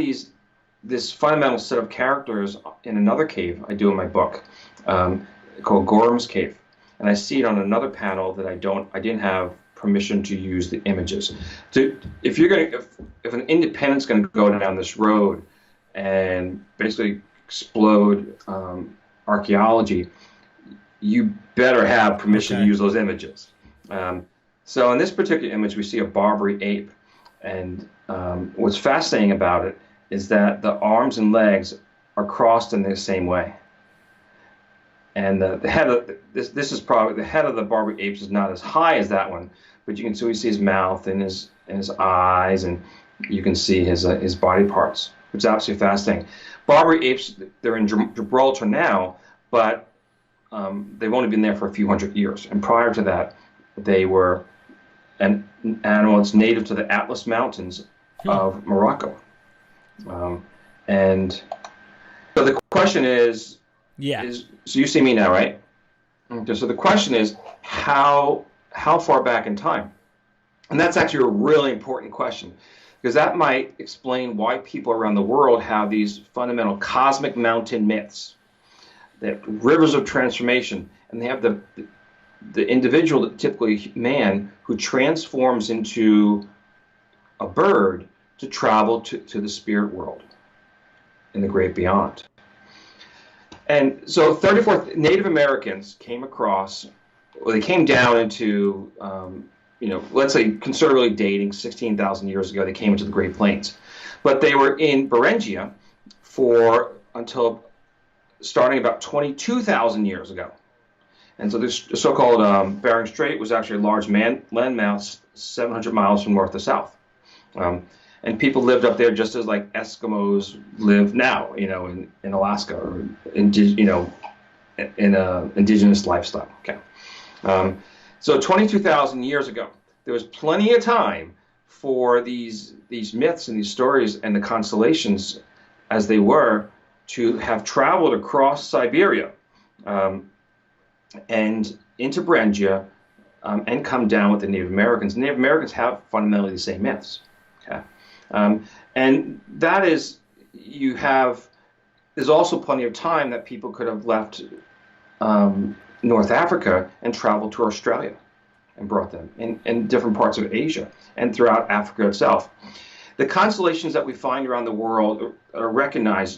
this fundamental set of characters in another cave I do in my book, called Gorham's Cave, and I see it on another panel that I didn't have permission to use the images. If an independent's going to go down this road and basically explode archaeology, you better have permission to use those images. So in this particular image, we see a Barbary ape, and what's fascinating about it is that the arms and legs are crossed in the same way. And the head of this is probably the head of the Barbary apes is not as high as that one, but you can still see his mouth and his eyes, and you can see his body parts, which is absolutely fascinating. Barbary apes, they're in Gibraltar now, but they've only been there for a few hundred years. And prior to that, they were an animal that's native to the Atlas Mountains of Morocco. And so the question is, so you see me now, right? Okay, so the question is, how far back in time? And that's actually a really important question, because that might explain why people around the world have these fundamental cosmic mountain myths, that rivers of transformation, and they have the individual, typically man, who transforms into a bird to travel to the spirit world in the great beyond. And so 34 Native Americans came across, well, they came down into, let's say conservatively dating 16,000 years ago, they came into the Great Plains. But they were in Beringia until starting about 22,000 years ago. And so this so-called Bering Strait was actually a large landmass 700 miles from north to south. And people lived up there just as like Eskimos live now, in Alaska, or in a indigenous lifestyle. Okay, so 22,000 years ago, there was plenty of time for these myths and these stories and the constellations, as they were, to have traveled across Siberia and into Beringia and come down with the Native Americans. The Native Americans have fundamentally the same myths. Okay. And that is, there's also plenty of time that people could have left North Africa and traveled to Australia and brought them in different parts of Asia and throughout Africa itself. The constellations that we find around the world are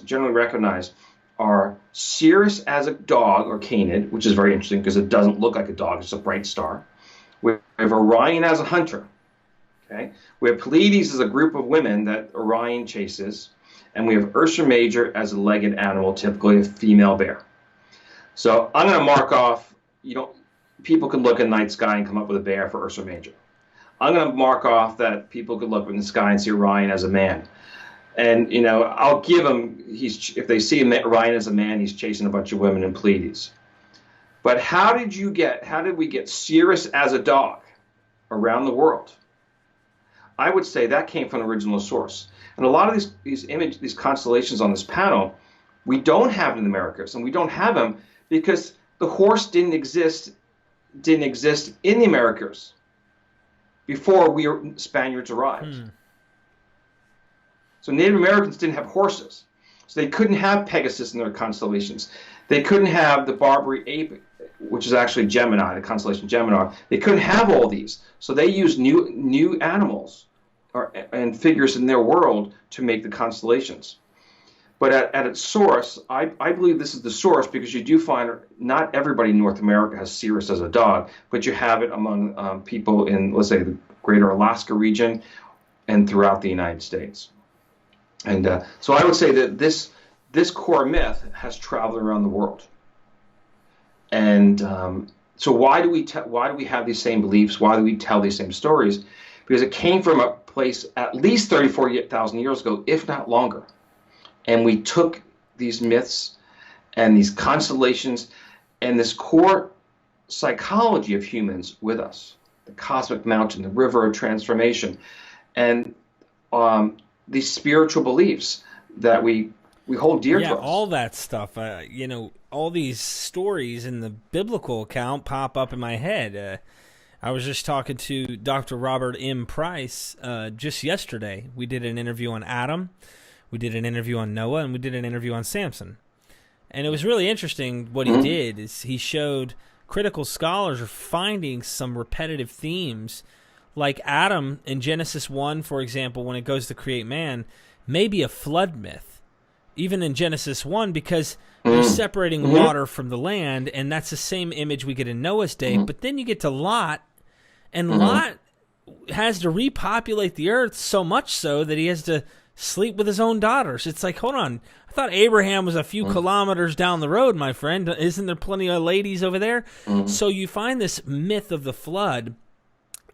generally recognized, are Sirius as a dog, or Canid, which is very interesting because it doesn't look like a dog, it's a bright star. We have Orion as a hunter. Okay. We have Pleiades as a group of women that Orion chases, and we have Ursa Major as a legged animal, typically a female bear. So I'm going to mark off, people can look in the night sky and come up with a bear for Ursa Major. I'm going to mark off that people could look in the sky and see Orion as a man. And, I'll give them, if they see Orion as a man, he's chasing a bunch of women in Pleiades. But how did we get Sirius as a dog around the world? I would say that came from the original source. And a lot of these constellations on this panel, we don't have in the Americas, and we don't have them because the horse didn't exist in the Americas before Spaniards arrived. So Native Americans didn't have horses, so they couldn't have Pegasus in their constellations. They couldn't have the Barbary ape, which is actually Gemini, the constellation Gemini. They couldn't have all these, so they used new animals and figures in their world to make the constellations. But at its source, I believe this is the source, because you do find not everybody in North America has Sirius as a dog, but you have it among people in, let's say, the greater Alaska region and throughout the United States. And so I would say that this core myth has traveled around the world. And so why do we have these same beliefs? Why do we tell these same stories? Because it came from a place at least 34,000 years ago, if not longer. And we took these myths and these constellations and this core psychology of humans with us. The cosmic mountain, the river of transformation, and these spiritual beliefs that we hold dear to us. All that stuff. All these stories in the biblical account pop up in my head. I was just talking to Dr. Robert M. Price just yesterday. We did an interview on Adam, we did an interview on Noah, and we did an interview on Samson. And it was really interesting what he did is he showed critical scholars are finding some repetitive themes, like Adam in Genesis 1, for example, when it goes to create man, may be a flood myth, even in Genesis 1, because they're separating water from the land, and that's the same image we get in Noah's day. But then you get to Lot, and Lot has to repopulate the earth, so much so that he has to sleep with his own daughters. It's like, hold on, I thought Abraham was a few kilometers down the road, my friend. Isn't there plenty of ladies over there? So you find this myth of the flood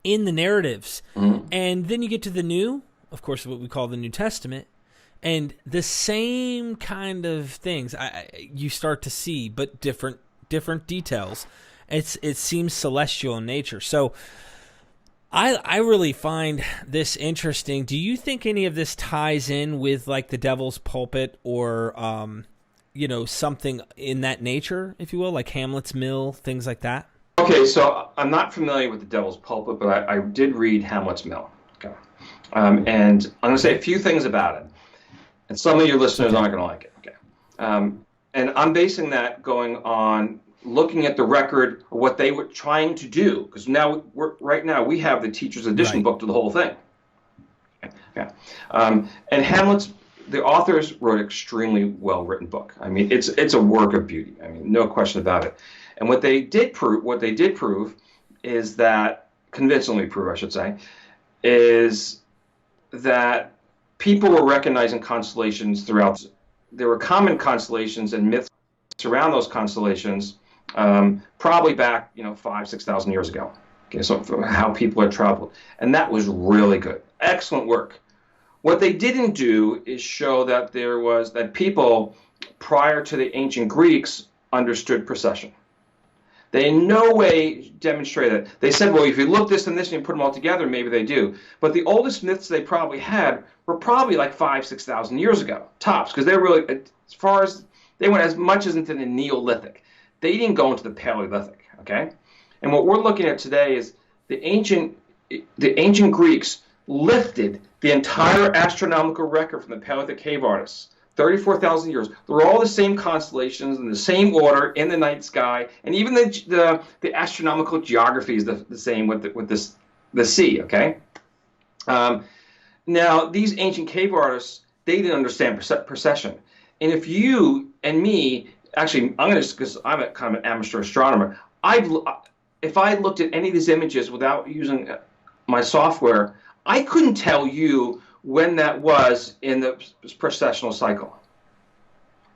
in the narratives, and then you get to the New, of course, what we call the New Testament, and the same kind of things you start to see, but different details. It seems celestial in nature. So I really find this interesting. Do you think any of this ties in with like the Devil's Pulpit or something in that nature, if you will, like Hamlet's Mill, things like that? Okay, so I'm not familiar with the Devil's Pulpit, but I did read Hamlet's Mill. Okay, and I'm going to say a few things about it, and some of your listeners aren't going to like it. Okay, and I'm basing that going on looking at the record of what they were trying to do, because right now we have the teacher's edition book to the whole thing. Okay. And the authors wrote an extremely well-written book. I mean, it's a work of beauty. I mean, no question about it. And what they did prove is that, convincingly prove, I should say, is that people were recognizing constellations throughout. There were common constellations and myths around those constellations, probably back 5,000-6,000 years ago. Okay, so how people had traveled, and that was really good, excellent work. What they didn't do is show that people prior to the ancient Greeks understood precession. They in no way demonstrated it. They said, well, if you look this and this and you put them all together, maybe they do. But the oldest myths they probably had were probably like 5,000-6,000 years ago, tops, because they're really, they went as much as into the Neolithic. They didn't go into the Paleolithic, okay? And what we're looking at today is the ancient Greeks lifted the entire astronomical record from the Paleolithic cave artists, 34,000 years. They're all the same constellations in the same order in the night sky, and even the astronomical geography is the same with the sea. Okay. Now these ancient cave artists, they didn't understand precession, and if you and me, actually, because I'm kind of an amateur astronomer, if I looked at any of these images without using my software, I couldn't tell you when that was in the precessional cycle.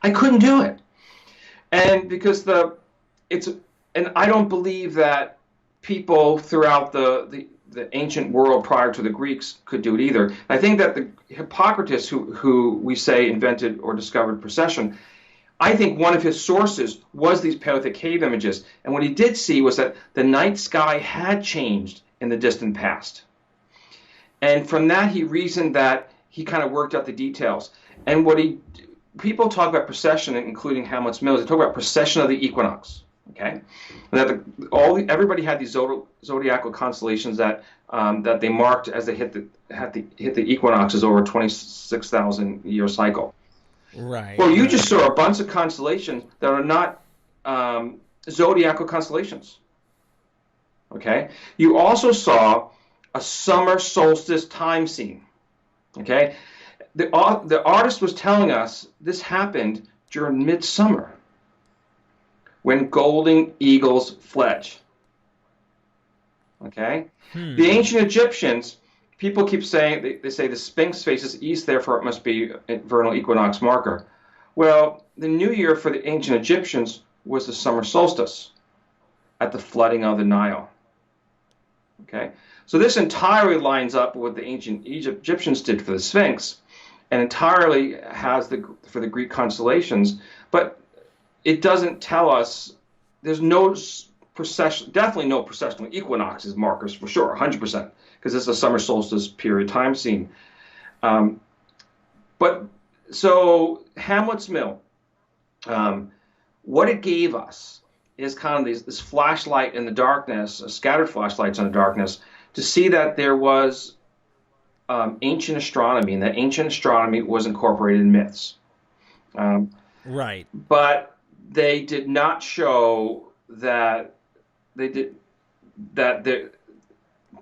I couldn't do it. And because and I don't believe that people throughout the ancient world prior to the Greeks could do it either. I think that the Hippocrates, who we say invented or discovered precession, I think one of his sources was these Paleolithic cave images. And what he did see was that the night sky had changed in the distant past. And from that, he reasoned that he kind of worked out the details. And people talk about precession, including Hamlet's Mill. They talk about precession of the equinox. Okay, and that everybody had these zodiacal constellations that they marked as they hit the equinoxes over a 26,000-year cycle. Right. Well, you just saw a bunch of constellations that are not zodiacal constellations. Okay. You also saw a summer solstice time scene. Okay, the artist was telling us this happened during midsummer, when golden eagles fledge. Okay, the ancient Egyptians, people keep saying they say the Sphinx faces east, therefore it must be a vernal equinox marker. Well, the new year for the ancient Egyptians was the summer solstice at the flooding of the Nile. Okay. So this entirely lines up with what the ancient Egyptians did for the Sphinx, and entirely has for the Greek constellations. But it doesn't tell us. There's no precession, definitely no precessional equinoxes markers for sure, 100%, because it's a summer solstice period time scene. But so Hamlet's Mill, what it gave us is kind of this flashlight in the darkness, scattered flashlights in the darkness, to see that there was ancient astronomy, and that ancient astronomy was incorporated in myths. Right. But they did not show that the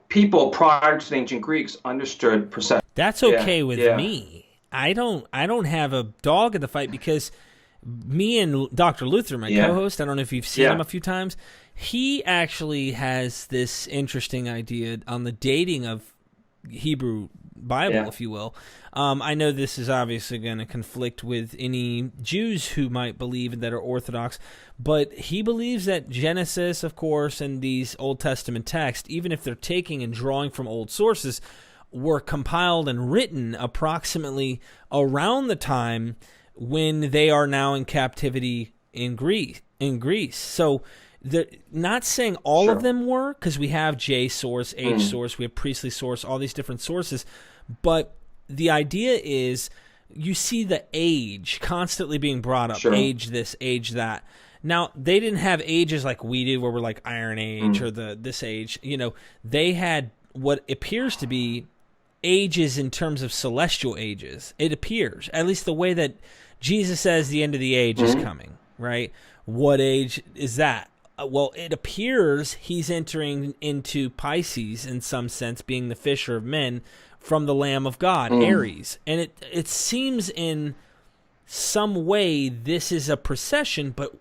people prior to the ancient Greeks understood precession. That's okay with me. I don't have a dog in the fight, because me and Dr. Luther, my Yeah. co-host, I don't know if you've seen Yeah. him a few times, he actually has this interesting idea on the dating of Hebrew Bible, Yeah. if you will. I know this is obviously going to conflict with any Jews who might believe that are Orthodox, but he believes that Genesis, of course, and these Old Testament texts, even if they're taking and drawing from old sources, were compiled and written approximately around the time when they are now in captivity in Greece. So they're not saying all Sure. of them were, because we have J source, H source, we have priestly source, all these different sources. But the idea is you see the age constantly being brought up, Sure. age this, age that. Now, they didn't have ages like we do, where we're like Iron Age or this age. You know, they had what appears to be ages in terms of celestial ages. It appears, at least the way that Jesus says the end of the age is coming, right? What age is that? Well, it appears he's entering into Pisces in some sense, being the fisher of men from the Lamb of God, Aries. And it seems in some way this is a procession, but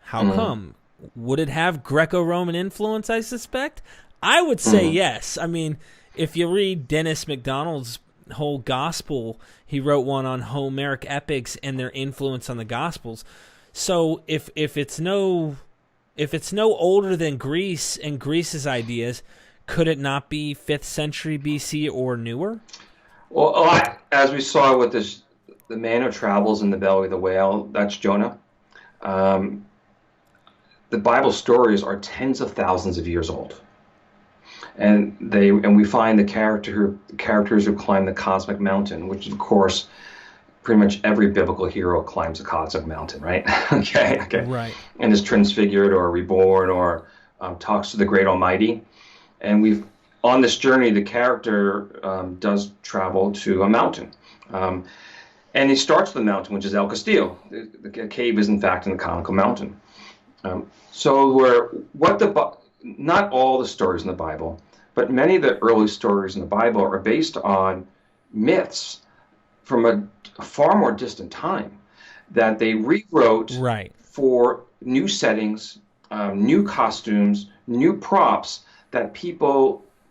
how come? Would it have Greco-Roman influence, I suspect? I would say yes. I mean, if you read Dennis MacDonald's whole gospel, he wrote one on Homeric epics and their influence on the gospels. So if it's no older than Greece and Greece's ideas, could it not be 5th century BC or newer? Well, as we saw with this, the man who travels in the belly of the whale, that's Jonah. The Bible stories are tens of thousands of years old, and we find the characters who climb the cosmic mountain, which of course, pretty much every biblical hero climbs a cosmic mountain, right? Okay. Right. And is transfigured or reborn or talks to the great Almighty. And on this journey, the character does travel to a mountain. And he starts with the mountain, which is El Castillo. The cave is, in fact, in the conical mountain. Not all the stories in the Bible, but many of the early stories in the Bible are based on myths from a far more distant time that they rewrote for new settings, new costumes, new props that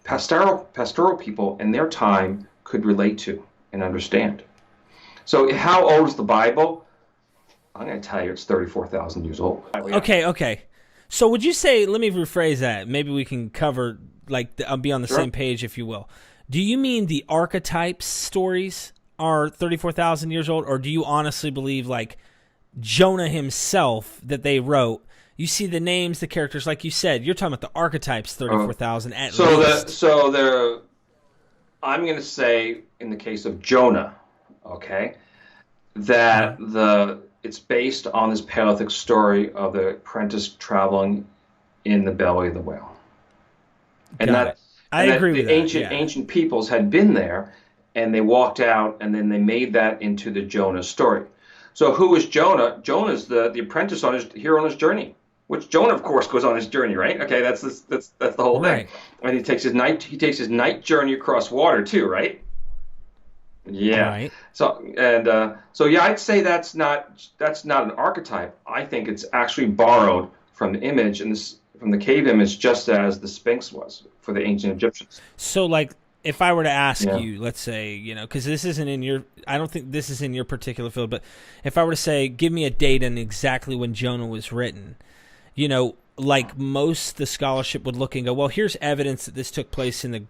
pastoral people in their time could relate to and understand. So how old is the Bible? I'm going to tell you it's 34,000 years old. Okay. So would you say, let me rephrase that, maybe we can cover, I'll be on the same page, if you will. Do you mean the archetypes stories are 34,000 years old, or do you honestly believe, like, Jonah himself that they wrote, you see the names, the characters, like you said, you're talking about the archetypes, 34,000 at least. I'm going to say, in the case of Jonah, okay, that it's based on this Paleolithic story of the apprentice traveling in the belly of the whale. I agree with that. Ancient peoples had been there, and they walked out, and then they made that into the Jonah story. So who is Jonah? Jonah's the apprentice on his his journey, which Jonah, of course, goes on his journey, right? Okay, that's the whole thing. And he takes his night journey across water too, right? Yeah. Right. So I'd say that's not an archetype. I think it's actually borrowed from the image from the cave image, just as the Sphinx was for the ancient Egyptians. So, like, if I were to ask you, let's say, because this isn't in your, I don't think this is in your particular field, but if I were to say, give me a date and exactly when Jonah was written, like most the scholarship would look and go, well, here's evidence that this took place in the,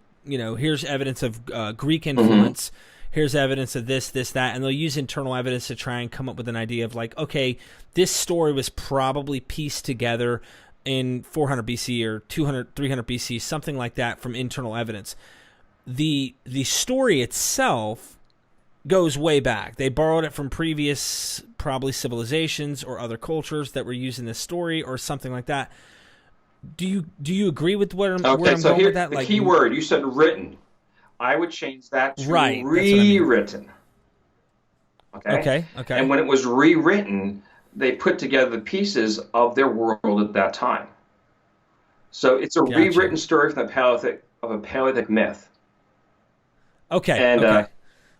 here's evidence of Greek influence. Mm-hmm. Here's evidence of this, that, and they'll use internal evidence to try and come up with an idea of, like, okay, this story was probably pieced together in 400 BC or 200, 300 BC, something like that from internal evidence. The story itself goes way back. They borrowed it from previous, probably civilizations or other cultures that were using this story or something like that. Do you agree with where I'm going with that? The key word, you said written. I would change that to rewritten. Okay. And when it was rewritten, they put together the pieces of their world at that time. So it's a rewritten story from a Paleolithic myth. Okay. And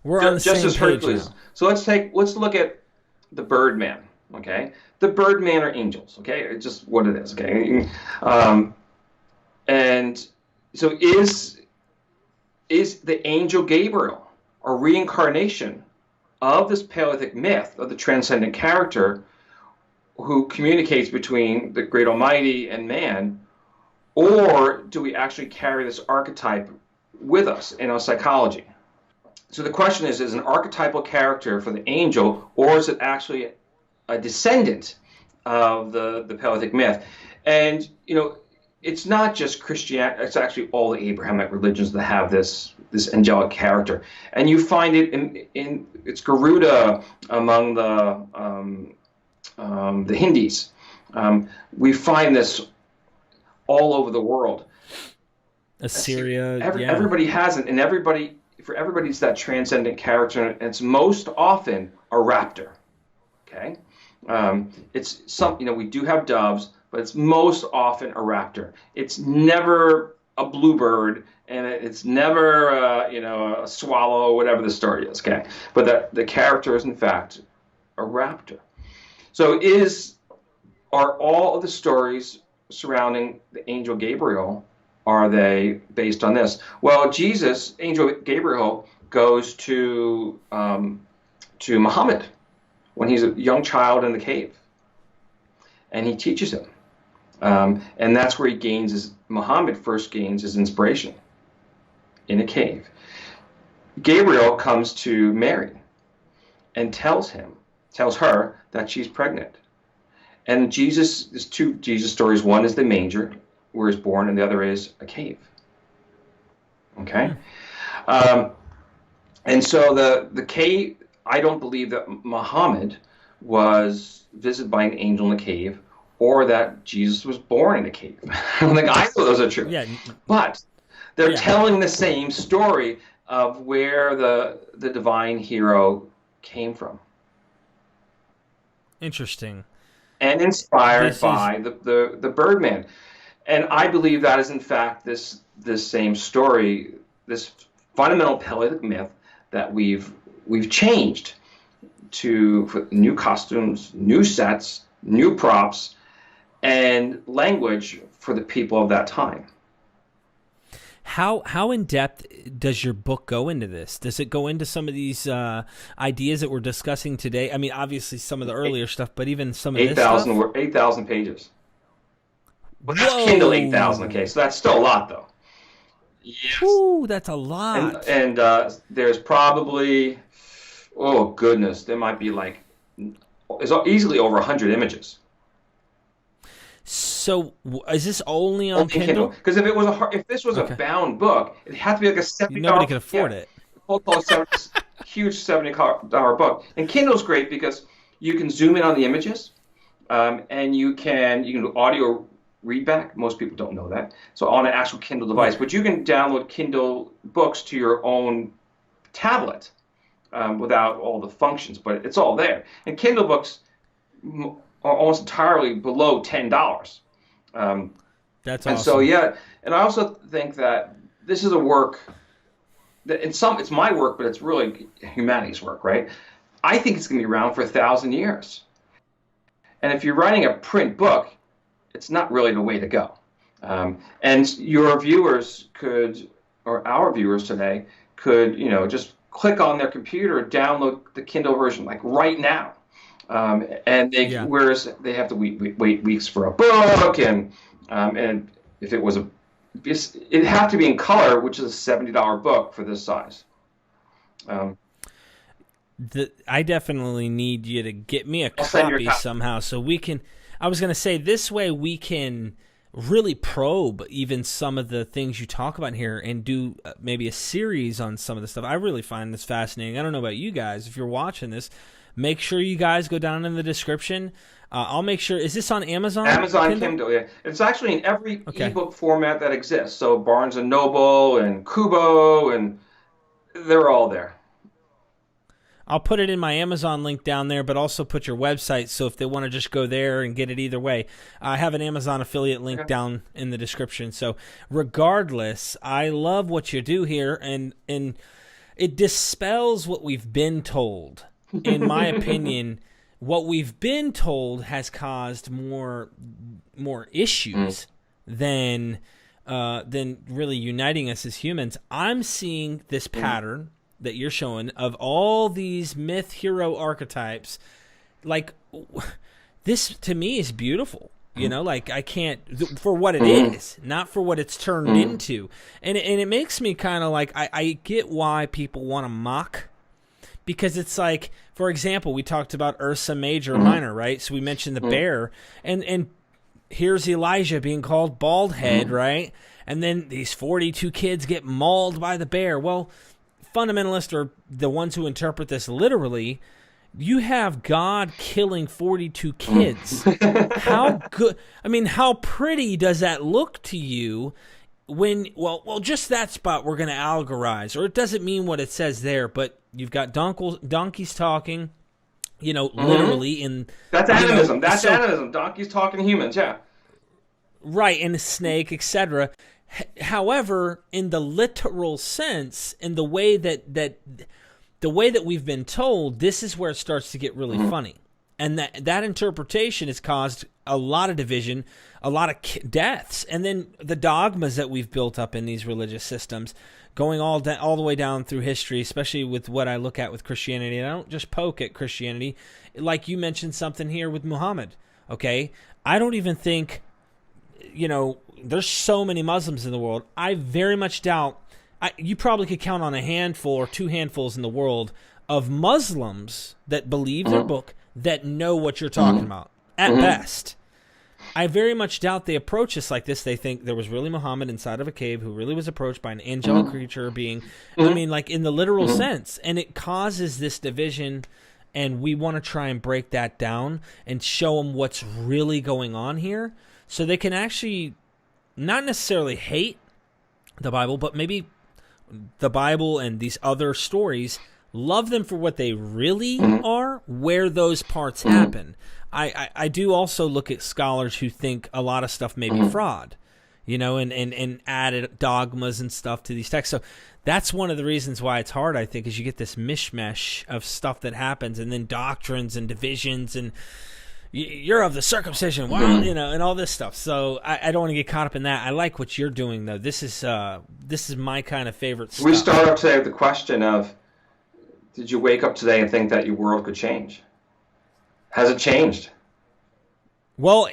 we're on the just same as Hercules. page now. So let's look at the Birdman. Okay, the Birdman are angels. Okay, it's just what it is. Okay, um, and so is the angel Gabriel a reincarnation of this Paleolithic myth of the transcendent character who communicates between the great Almighty and man, or do we actually carry this archetype with us in our psychology? So the question is an archetypal character for the angel, or is it actually a descendant of the Paleolithic myth? And, it's not just Christianity, it's actually all the Abrahamic religions that have this angelic character. And you find it in it's Garuda among the Hindis. We find this all over the world. Assyria, everybody has it, and for everybody it's that transcendent character, and it's most often a raptor. Okay, it's we do have doves, but it's most often a raptor. It's never a bluebird, and it's never a swallow, whatever the story is. Okay, but the character is in fact a raptor. So are all of the stories surrounding the angel Gabriel, are they based on this? Well, angel Gabriel, goes to Muhammad when he's a young child in the cave, and he teaches him, and that's where Muhammad first gains his inspiration, in a cave. Gabriel comes to Mary and tells her that she's pregnant. And there's two Jesus stories. One is the manger, where he's born, and the other is a cave. Okay? And so the cave, I don't believe that Muhammad was visited by an angel in the cave, or that Jesus was born in a cave. I don't think either of those are true. Yeah. But they're telling the same story of where the divine hero came from. Interesting. And inspired by the Birdman. And I believe that is in fact this same story, this fundamental Paleolithic myth that we've changed for new costumes, new sets, new props, and language for the people of that time. How in depth does your book go into this? Does it go into some of these ideas that we're discussing today? I mean, obviously some of the earlier stuff, but even some of this stuff? 8,000 pages. Well, that's Kindle 8,000, okay, so that's still a lot, though. Yes. Ooh, that's a lot. And there's probably, oh goodness, there might be there's easily over 100 images. So is this only on Kindle? Because if this was a bound book, it had to be like a $70. Nobody could afford it. Huge $70 book. And Kindle's great because you can zoom in on the images, and you can do audio readback. Most people don't know that. So on an actual Kindle device, but you can download Kindle books to your own tablet without all the functions, but it's all there. And Kindle books are almost entirely below $10. That's awesome. And so and I also think that this is a work that it's my work, but it's really humanity's work, right? I think it's going to be around for 1,000 years. And if you're writing a print book, it's not really the way to go. And your viewers or our viewers today could, just click on their computer, download the Kindle version, like right now. Whereas they have to wait weeks for a book, and if it'd have to be in color, which is a $70 book for this size. I definitely need you to get me a copy somehow, so we can. I was going to say this way we can really probe even some of the things you talk about here and do maybe a series on some of the stuff. I really find this fascinating. I don't know about you guys. If you're watching this, make sure you guys go down in the description. I'll make sure. Is this on Amazon? Amazon Kindle, yeah. It's actually in every ebook format that exists. So Barnes & Noble and Kubo, and they're all there. I'll put it in my Amazon link down there, but also put your website, so if they want to just go there and get it either way. I have an Amazon affiliate link down in the description. So regardless, I love what you do here, and it dispels what we've been told. In my opinion, what we've been told has caused more issues than really uniting us as humans. I'm seeing this pattern that you're showing of all these myth hero archetypes. Like, this to me is beautiful. Like, I can't, for what it is, not for what it's turned into. And it makes me kind of like, I get why people want to mock, because it's like, for example, we talked about Ursa Major or Minor, right? So we mentioned the bear, and here's Elijah being called bald head, right? And then these 42 kids get mauled by the bear. Well, fundamentalists are the ones who interpret this literally. You have God killing 42 kids. How good? I mean, how pretty does that look to you when, well, just that spot we're going to allegorize, or it doesn't mean what it says there, but you've got donkeys talking, literally in... That's animism. That's animism. Donkeys talking to humans, yeah. Right, and a snake, etc. However, in the literal sense, in the way that we've been told, this is where it starts to get really funny. And that interpretation has caused a lot of division, a lot of deaths. And then the dogmas that we've built up in these religious systems, going all the way down through history, especially with what I look at with Christianity. And I don't just poke at Christianity. Like you mentioned something here with Muhammad, okay? I don't even think, there's so many Muslims in the world. I very much doubt... you probably could count on a handful or two handfuls in the world of Muslims that believe their book that know what you're talking about, at best. I very much doubt they approach us like this. They think there was really Muhammad inside of a cave who really was approached by an angelic creature being, like in the literal sense. And it causes this division, and we want to try and break that down and show them what's really going on here so they can actually not necessarily hate the Bible, but maybe the Bible and these other stories, love them for what they really are, where those parts happen. I do also look at scholars who think a lot of stuff may be fraud, and added dogmas and stuff to these texts. So that's one of the reasons why it's hard, I think, is you get this mishmash of stuff that happens, and then doctrines and divisions, and you're of the circumcision, and all this stuff. So I don't want to get caught up in that. I like what you're doing, though. This is my kind of favorite stuff. We start off today with the question of, did you wake up today and think that your world could change? Has it changed? Well,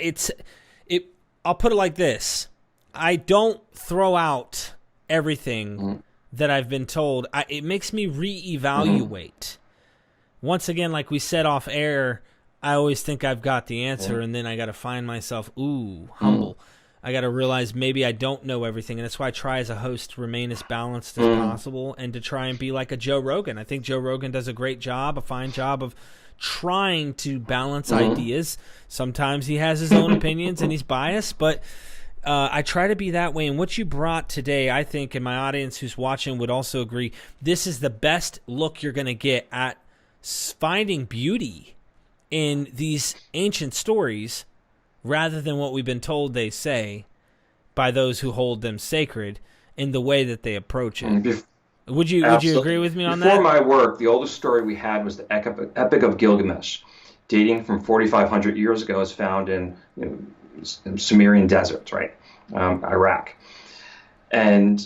I'll put it like this. I don't throw out everything that I've been told. It makes me reevaluate. Once again, like we said off air, I always think I've got the answer, and then I got to find myself, humble. I got to realize maybe I don't know everything, and that's why I try as a host to remain as balanced as possible and to try and be like a Joe Rogan. I think Joe Rogan does a fine job of trying to balance ideas. Sometimes he has his own opinions and he's biased, but I try to be that way. And what you brought today, I think, and my audience who's watching would also agree, this is the best look you're going to get at finding beauty in these ancient stories rather than what we've been told they say by those who hold them sacred in the way that they approach it. Would you agree with me on that? Before my work, the oldest story we had was the Epic of Gilgamesh, dating from 4,500 years ago, is found in Sumerian deserts, right? Iraq. And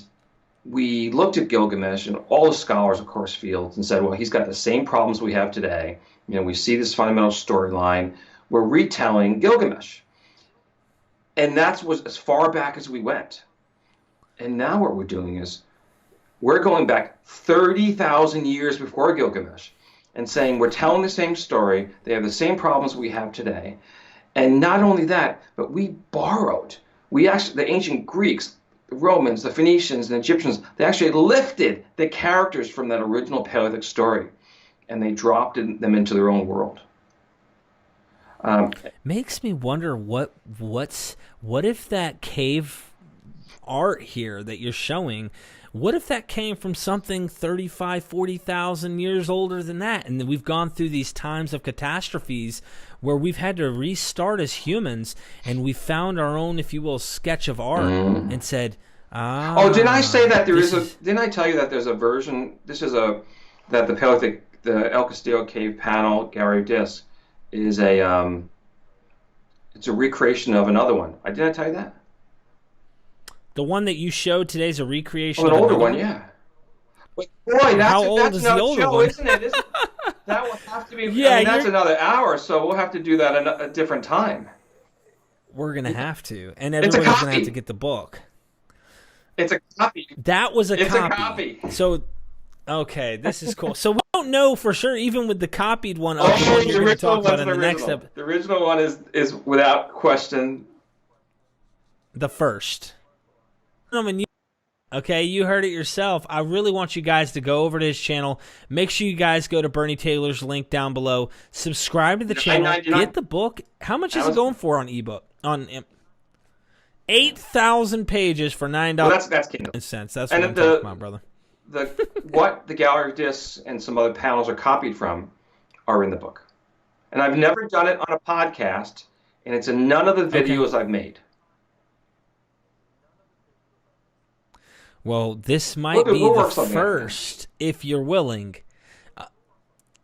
we looked at Gilgamesh, and all the scholars, of course, fields and said, well, he's got the same problems we have today. We see this fundamental storyline. We're retelling Gilgamesh. And that was as far back as we went. And now what we're doing is we're going back 30,000 years before Gilgamesh and saying we're telling the same story. They have the same problems we have today. And not only that, but we borrowed. The ancient Greeks, the Romans, the Phoenicians, and Egyptians, they actually lifted the characters from that original Paleolithic story, and they dropped them into their own world. Makes me wonder what if that cave art here that you're showing, what if that came from something 35, 40,000 years older than that? And then we've gone through these times of catastrophes where we've had to restart as humans, and we found our own, if you will, sketch of art and said, didn't I say that didn't I tell you that there's a version, that the Paleolithic, the El Castillo cave panel, Gary Disc, is a it's a recreation of another one. Did I tell you that? The one that you showed today is a recreation Oh, an of older another one, yeah. But boy, How old is the another older show, one? isn't it? That will have to be. Yeah, I mean, that's another hour, so we'll have to do that a different time. We're going to have to. And It's a everybody's going to have to copy. get the book. It's a copy. That was a It's copy. a copy. So, okay, this is cool. So we don't know for sure, even with the copied one, of the Oh, one the you're going to original talk about one's in the the next original. episode. The original one is without question. The first. Gentlemen, okay, you heard it yourself. I really want you guys to go over to his channel. Make sure you guys go to Bernie Taylor's link down below. Subscribe to the channel. $9.99. Get the book. How much is it going for on ebook? 8,000 pages for $9. Well, that's Kindle. That's what I'm talking about, brother. What the gallery discs and some other panels are copied from are in the book. And I've never done it on a podcast, and it's in none of the videos I've made. Well, this might be the first, if you're willing.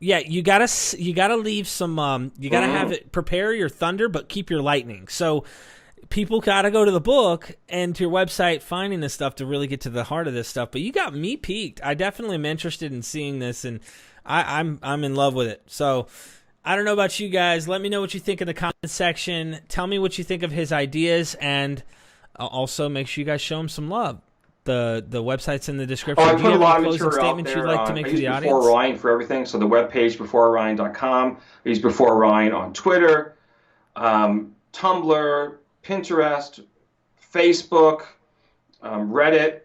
Yeah, you gotta leave some. You gotta have it. Prepare your thunder, but keep your lightning. So people gotta go to the book and to your website, finding this stuff to really get to the heart of this stuff. But you got me peaked. I definitely am interested in seeing this, and I'm in love with it. So I don't know about you guys. Let me know what you think in the comment section. Tell me what you think of his ideas, and also make sure you guys show him some love. The website's in the description. I Do you put a have lot any of closing material out statements there. you'd like to make I to the use audience? Before Orion for everything. So the webpage beforeorion.com. I use Before Orion on Twitter, Tumblr, Pinterest, Facebook, Reddit,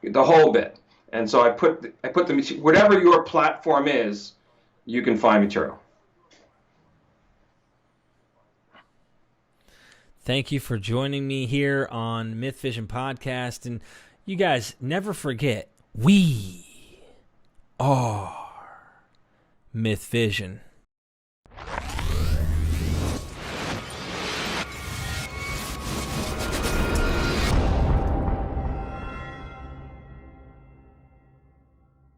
the whole bit. And so I put the whatever your platform is, you can find material. Thank you for joining me here on Myth Vision Podcast. And you guys, never forget, we are Myth Vision.